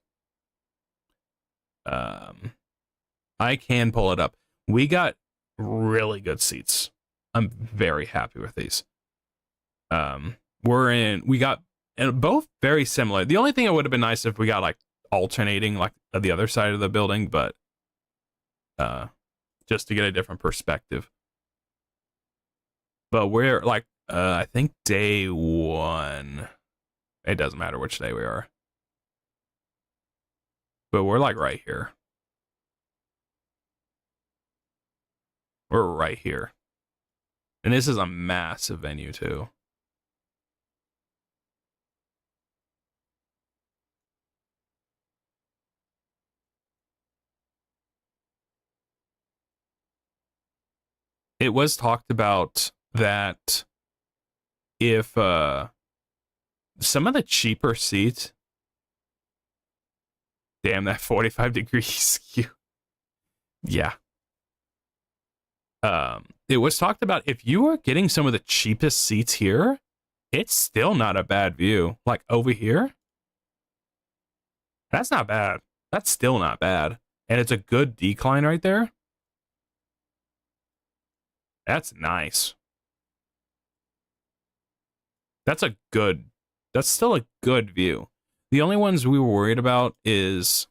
I can pull it up. We got really good seats. I'm very happy with these. We got, and both very similar. The only thing it would have been nice if we got like alternating like the other side of the building, but just to get a different perspective. But we're like, I think day 1. It doesn't matter which day we are. But we're like right here. We're right here. And this is a massive venue too. It was talked about that if some of the cheaper seats, damn, that 45 degree skew. Yeah. It was talked about if you are getting some of the cheapest seats here, it's still not a bad view. Like over here, that's not bad. That's still not bad. And it's a good decline right there. That's nice. That's still a good view. The only ones we were worried about is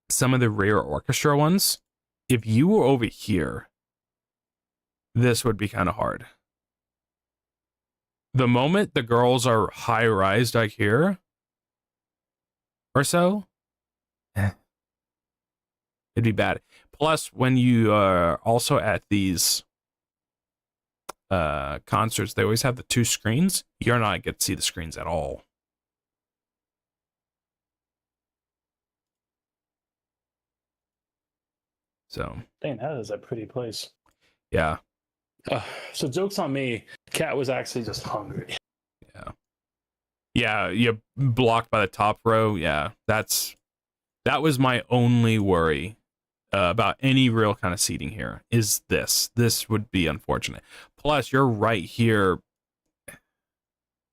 some of the rear orchestra ones. If you were over here, this would be kind of hard. The moment the girls are high-rise like here or so, it'd be bad. Plus, when you are also at these concerts, they always have the 2 screens. You're not get to see the screens at all. So, dang, that is a pretty place. Yeah. So joke's on me. Cat was actually just hungry. Yeah, you're blocked by the top row. Yeah, that was my only worry about any real kind of seating here. Is this would be unfortunate. Plus, you're right here.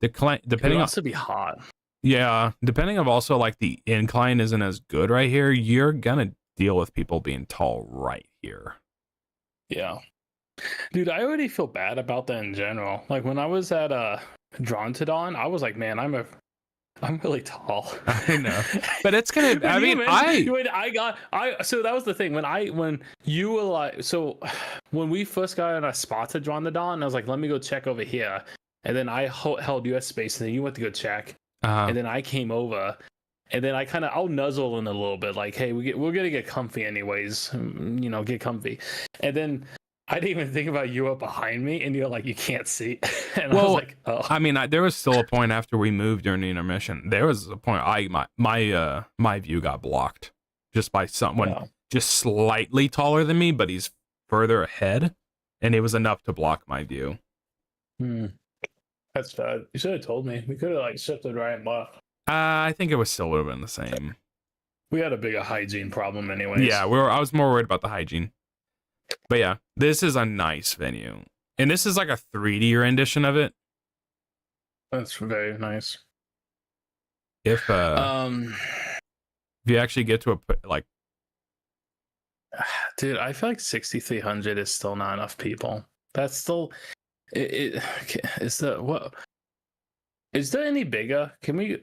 Depending on, to be hot. Yeah, depending on also like the incline isn't as good right here. You're gonna deal with people being tall right here. Yeah. Dude, I already feel bad about that in general. Like when I was at Drawn to Dawn, I was like, man, I'm really tall. I know, but it's gonna. So that was the thing when you were like, so when we first got in a spot to Drawn to Dawn, I was like, let me go check over here, and then I held US space, and then you went to go check, and then I came over. And then I'll nuzzle in a little bit, like, hey, we're gonna get comfy anyways, get comfy. And then I didn't even think about you up behind me, and you're like, you can't see. And I was like, oh. I mean, there was still a point after we moved during the intermission. There was a point my view got blocked just by someone just slightly taller than me, but he's further ahead, and it was enough to block my view. That's bad. You should have told me. We could have shifted right and left. I think it was still would have been the same. We had a bigger hygiene problem anyways. Yeah, I was more worried about the hygiene. But yeah, this is a nice venue. And this is like a 3D rendition of it. That's very nice. If you actually get to dude, I feel like 6,300 is still not enough people. That's still is there any bigger? Can we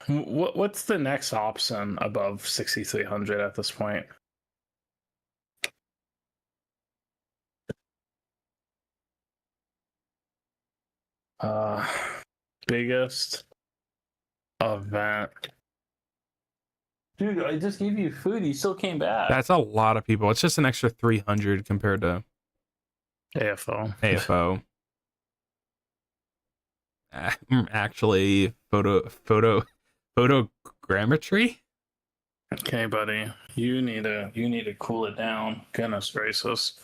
what's the next option above 6,300 at this point? Biggest event. Dude, I just gave you food. You still came back. That's a lot of people. It's just an extra 300 compared to AFO. Actually, photogrammetry. Okay, buddy, you need to cool it down. Goodness gracious.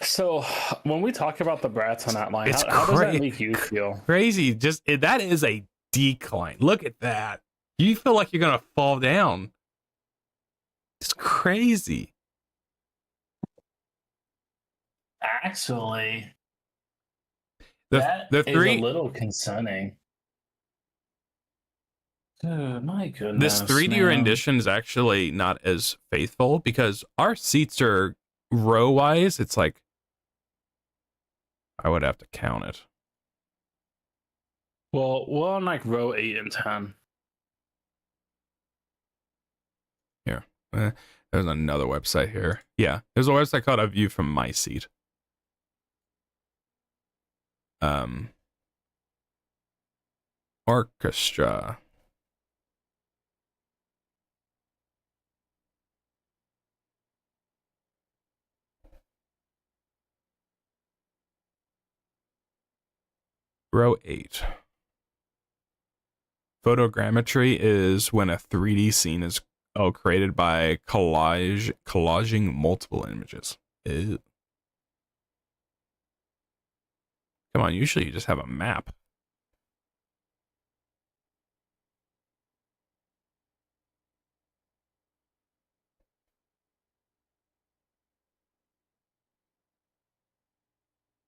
So when we talk about the brats on that line, how does that make you feel? Crazy. That is a decline. Look at that. You feel like you're gonna fall down. It's crazy. Actually, The that the is a three little concerning. Dude, my this goodness, 3D man. rendition is actually not as faithful because our seats are row wise. It's like I would have to count it. Well, we're on like row 8 and 10. Here, there's another website here. Yeah, there's a website called A View from My Seat. Orchestra. Row 8. Photogrammetry is when a 3D scene is created by collaging multiple images. Ew. Come on, usually you just have a map.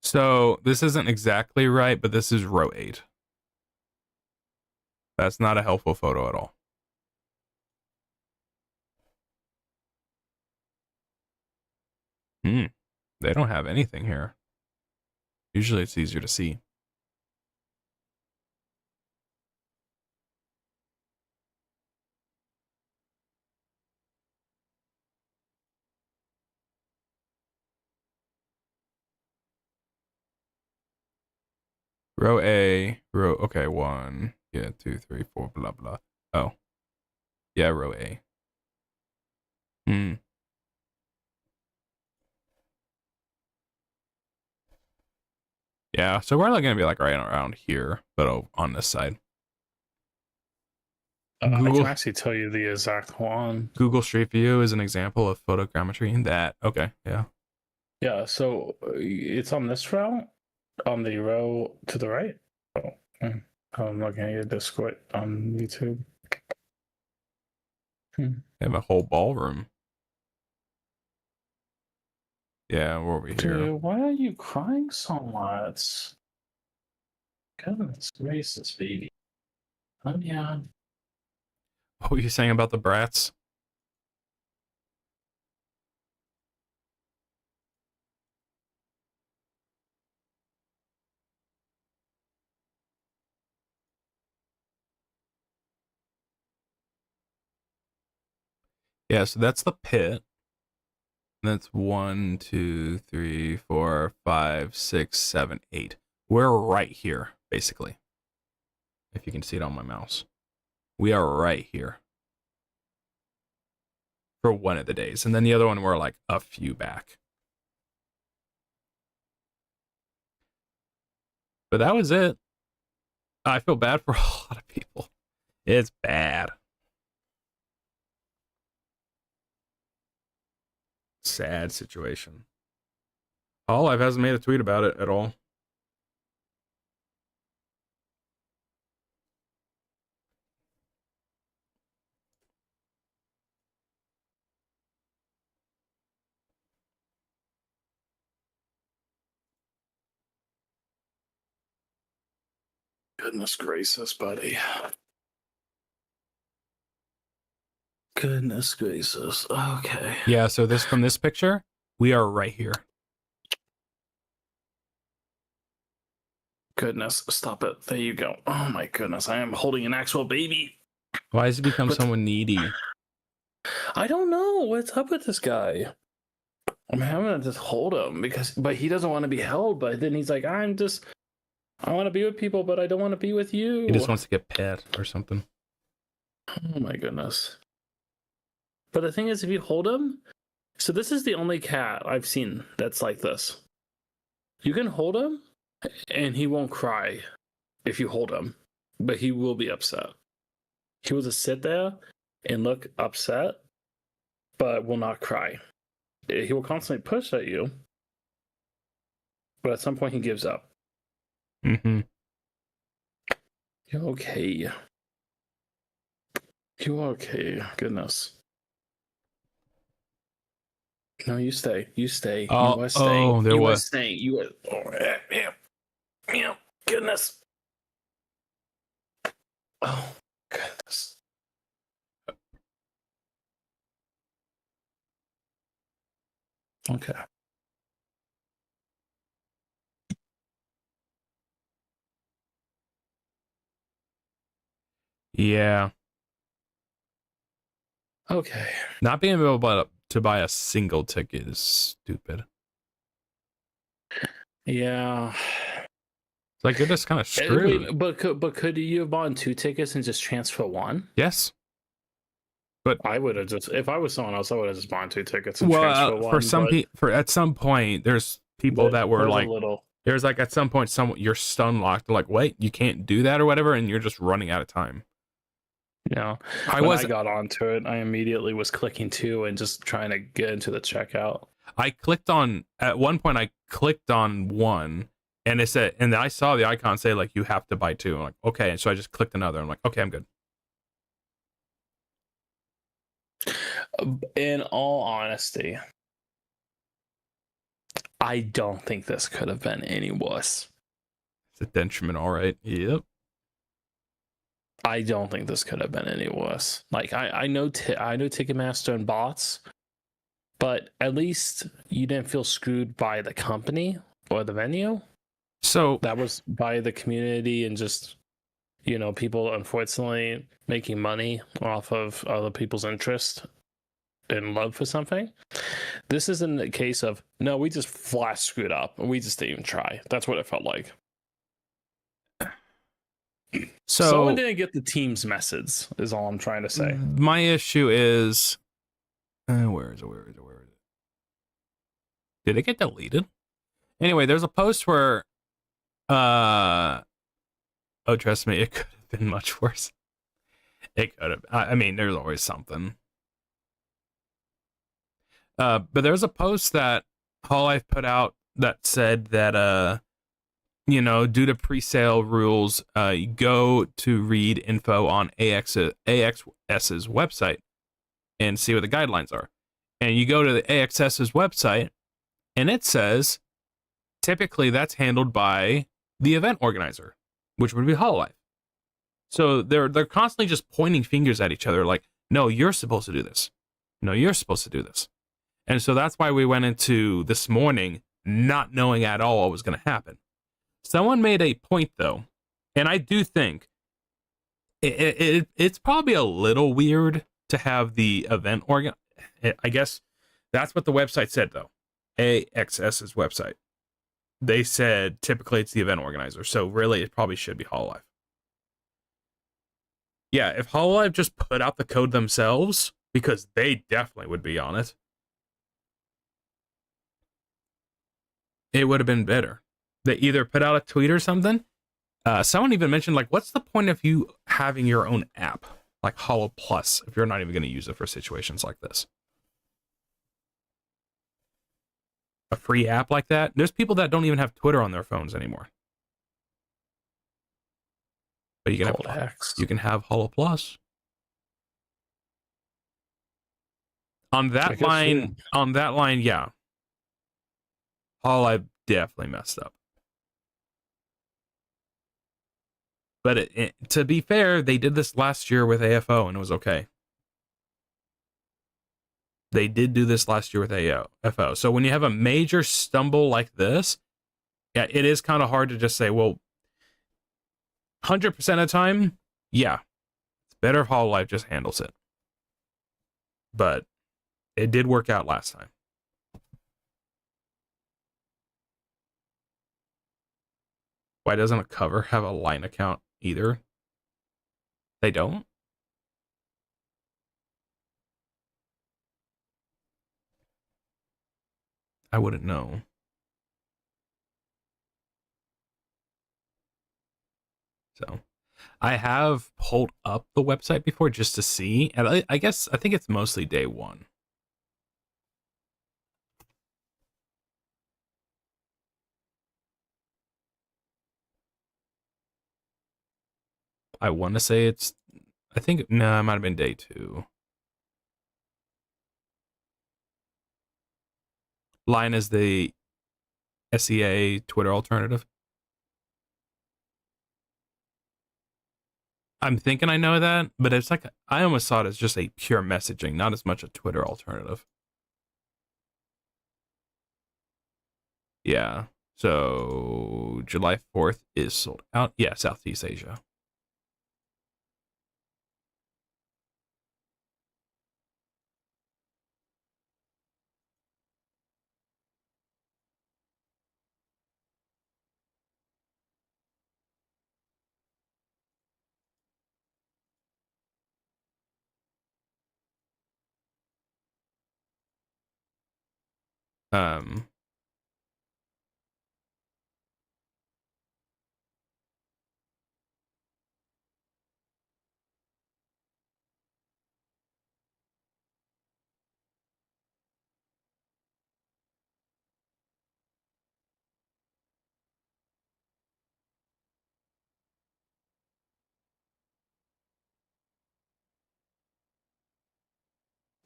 So this isn't exactly right, but this is row 8. That's not a helpful photo at all. They don't have anything here. Usually it's easier to see. Row A, okay, 1, yeah, 2, 3, 4, blah, blah. Oh. Yeah, row A. Yeah, so we're like going to be like right around here, but on this side. I can Google actually tell you the exact one. Google Street View is an example of photogrammetry in that. Okay, yeah. Yeah, so it's on this row, on the row to the right. Oh, I'm looking at your Discord on YouTube. They have a whole ballroom. Yeah, we're over here. Dude, why are you crying so much? Goodness gracious, baby. Yeah. What were you saying about the brats? Yeah, so that's the pit. That's 1, 2, 3, 4, 5, 6, 7, 8. We're right here, basically. If you can see it on my mouse. We are right here. For one of the days. And then the other one, we're like a few back. But that was it. I feel bad for a lot of people. It's bad. Sad situation. Olive hasn't made a tweet about it at all. Goodness gracious, buddy. Goodness gracious. Okay. Yeah, so this from this picture, we are right here. Goodness, stop it. There you go. Oh my goodness, I am holding an actual baby. Why has he become someone needy? I don't know what's up with this guy. I'm having to just hold him but he doesn't want to be held. But then he's like, I want to be with people, but I don't want to be with you. He just wants to get pet or something. Oh my goodness. But the thing is, if you hold him, so this is the only cat I've seen that's like this. You can hold him and he won't cry if you hold him, but he will be upset. He will just sit there and look upset, but will not cry. He will constantly push at you, but at some point he gives up. Mm-hmm. You're okay. You're okay. Goodness. No, you stay. You stay. You Oh, are staying. there You are was. staying. You are. Oh, yeah. Goodness. Oh, goodness. Okay. Yeah. Okay. Not being able to buy a single ticket is stupid. Yeah. It's like you're just kind of screwed. Wait, but could you have bought 2 tickets and just transfer one? Yes. But I would have just, if I was someone else, I would have just bought 2 tickets and transfer one. for some people, at some point, there's people that were like, there's like at some point, you're stun locked. Like, wait, you can't do that or whatever, and you're just running out of time. Yeah. I got onto it, I immediately was clicking 2 and just trying to get into the checkout. At one point, I clicked on 1, and it said, and I saw the icon say like you have to buy 2. I'm like, okay, and so I just clicked another. I'm like, okay, I'm good. In all honesty, I don't think this could have been any worse. It's a detriment, all right. Yep. I don't think this could have been any worse. Like I know Ticketmaster and bots, but at least you didn't feel screwed by the company or the venue. So that was by the community and just, people unfortunately making money off of other people's interest and love for something. This isn't a case of, no, we just flat screwed up and we just didn't even try. That's what it felt like. So someone didn't get the team's message is all I'm trying to say. My issue is, where is it? Did it get deleted? Anyway, there's a post where, oh, trust me, it could have been much worse. It could have. I mean, there's always something. But there's a post that Hololive put out that said that, due to pre-sale rules, you go to read info on AXS's website and see what the guidelines are. And you go to the AXS's website, and it says, typically that's handled by the event organizer, which would be Hololive. So they're constantly just pointing fingers at each other like, no, you're supposed to do this. No, you're supposed to do this. And so that's why we went into this morning not knowing at all what was going to happen. Someone made a point, though, and I do think it's probably a little weird to have the event organ. I guess that's what the website said, though. AXS's website. They said typically it's the event organizer, so really it probably should be Hololive. Yeah, if Hololive just put out the code themselves, because they definitely would be on it, it would have been better. They either put out a tweet or something. Someone even mentioned, like, what's the point of you having your own app, like Holo Plus, if you're not even going to use it for situations like this? A free app like that? There's people that don't even have Twitter on their phones anymore. But you can have Holo Plus. On that line, yeah. Hololive definitely messed up. But to be fair, they did this last year with AFO and it was okay. They did do this last year with AFO. So when you have a major stumble like this, yeah, it is kind of hard to just say, well, 100% of the time, yeah, it's better if Hololive just handles it. But it did work out last time. Why doesn't a cover have a line account either? They don't? I wouldn't know. So I have pulled up the website before just to see, and I think it's mostly day one. I want to say it might have been day 2. Line is the SEA Twitter alternative. I'm thinking I know that, but it's like I almost saw it as just a pure messaging, not as much a Twitter alternative. Yeah. So July 4th is sold out. Yeah, Southeast Asia. Um,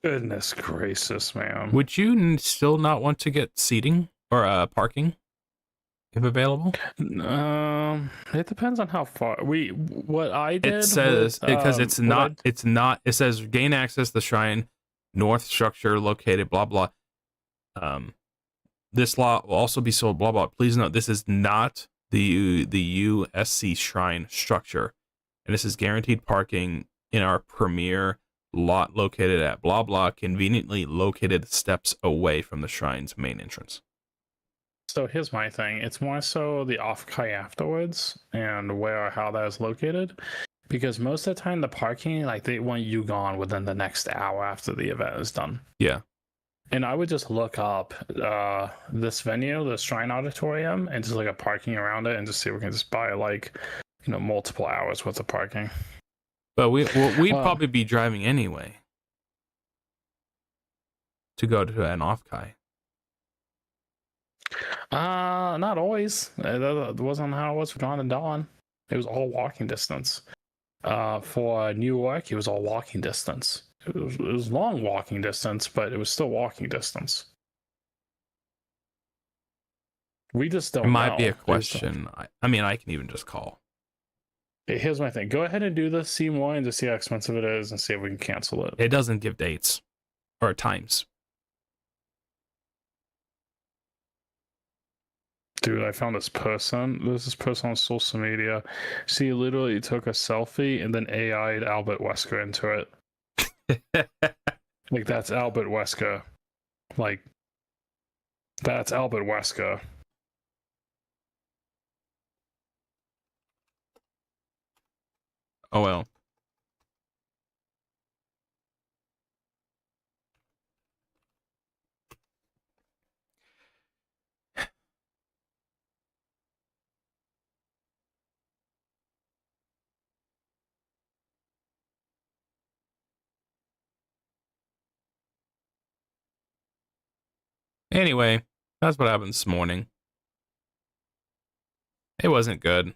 Goodness gracious, man. would you still not want to get seating or parking if available? It depends on how far what I did. It says because it's not. I, It's not. It says gain access to the shrine, north structure located. Blah blah. This lot will also be sold. Blah blah. Please note this is not the USC shrine structure, and this is guaranteed parking in our premier lot located at blah blah, conveniently located steps away from the shrine's main entrance. So here's my thing. It's more so the off-kai afterwards and where or how that is located. Because most of the time the parking, like they want you gone within the next hour after the event is done. Yeah. And I would just look up this venue, the Shrine Auditorium, and just look at parking around it and just see if we can just buy like, multiple hours worth of parking. But we'd probably be driving anyway to go to an off-kai. Not always. That wasn't how it was for John and Dawn. It was all walking distance. For New York, it was all walking distance. It was long walking distance, but it was still walking distance. We just don't know. It might be a question. I mean, I can even just call. Here's my thing. Go ahead and do this, see more, and just see how expensive it is, and see if we can cancel it. It doesn't give dates or times. Dude, I found this person. There's this person on social media. She literally took a selfie and then AI'd Albert Wesker into it. Like, that's Albert Wesker. Like, that's Albert Wesker. Oh well. Anyway, that's what happened this morning. It wasn't good.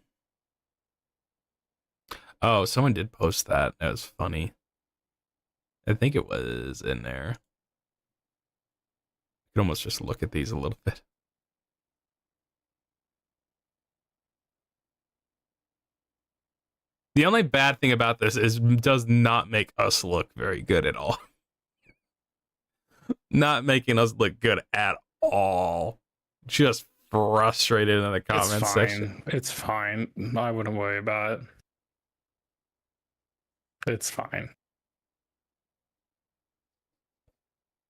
Oh, someone did post that. That was funny. I think it was in there. You can almost just look at these a little bit. The only bad thing about this is it does not make us look very good at all. Not making us look good at all. Just frustrated in the comment section. It's fine. I wouldn't worry about it. It's fine.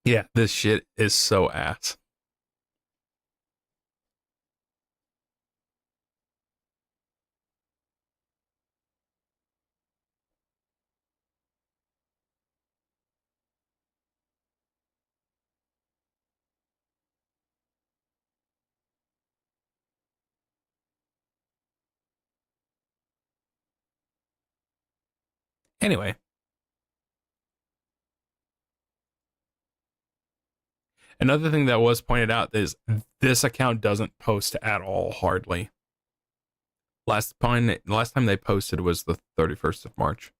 Yeah, this shit is so ass. Anyway. Another thing that was pointed out is this account doesn't post at all, hardly. Last time they posted was the 31st of March.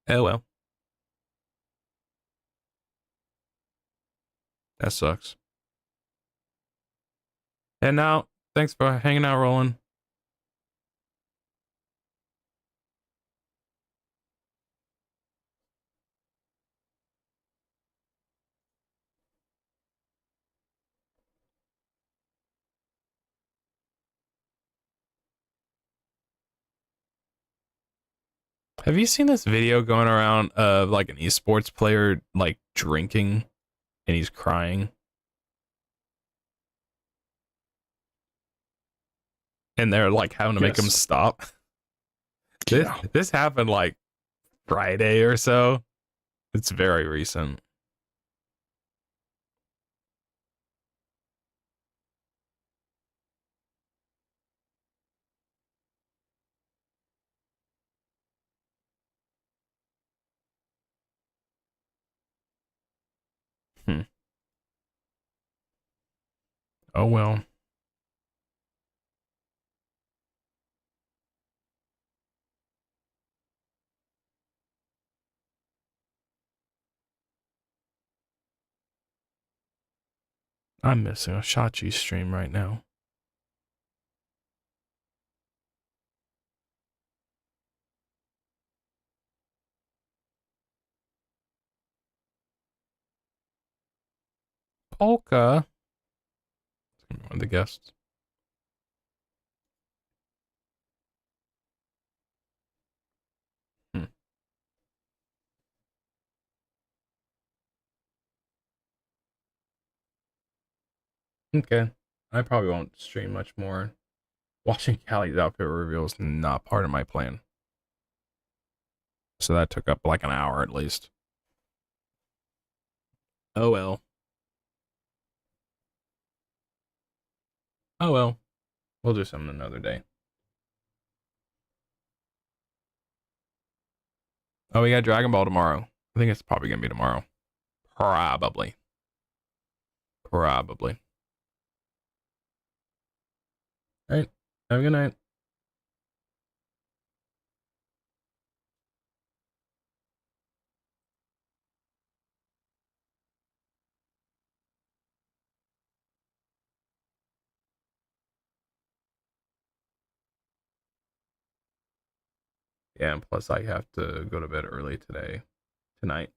Oh well. That sucks. And now, thanks for hanging out, Roland. Have you seen this video going around of like an esports player like drinking and he's crying? And they're like having to make him Yes. stop. Yeah. This happened like Friday or so. It's very recent. Hmm. Oh well. I'm missing a Shachi stream right now. Polka. One of the guests. Hmm. Okay. I probably won't stream much more. Watching Callie's outfit reveal is not part of my plan. So that took up like an hour at least. Oh well. Oh well. We'll do something another day. Oh, we got Dragon Ball tomorrow. I think it's probably gonna be tomorrow. Probably. Probably. All right. Have a good night. Yeah, and plus I have to go to bed early tonight.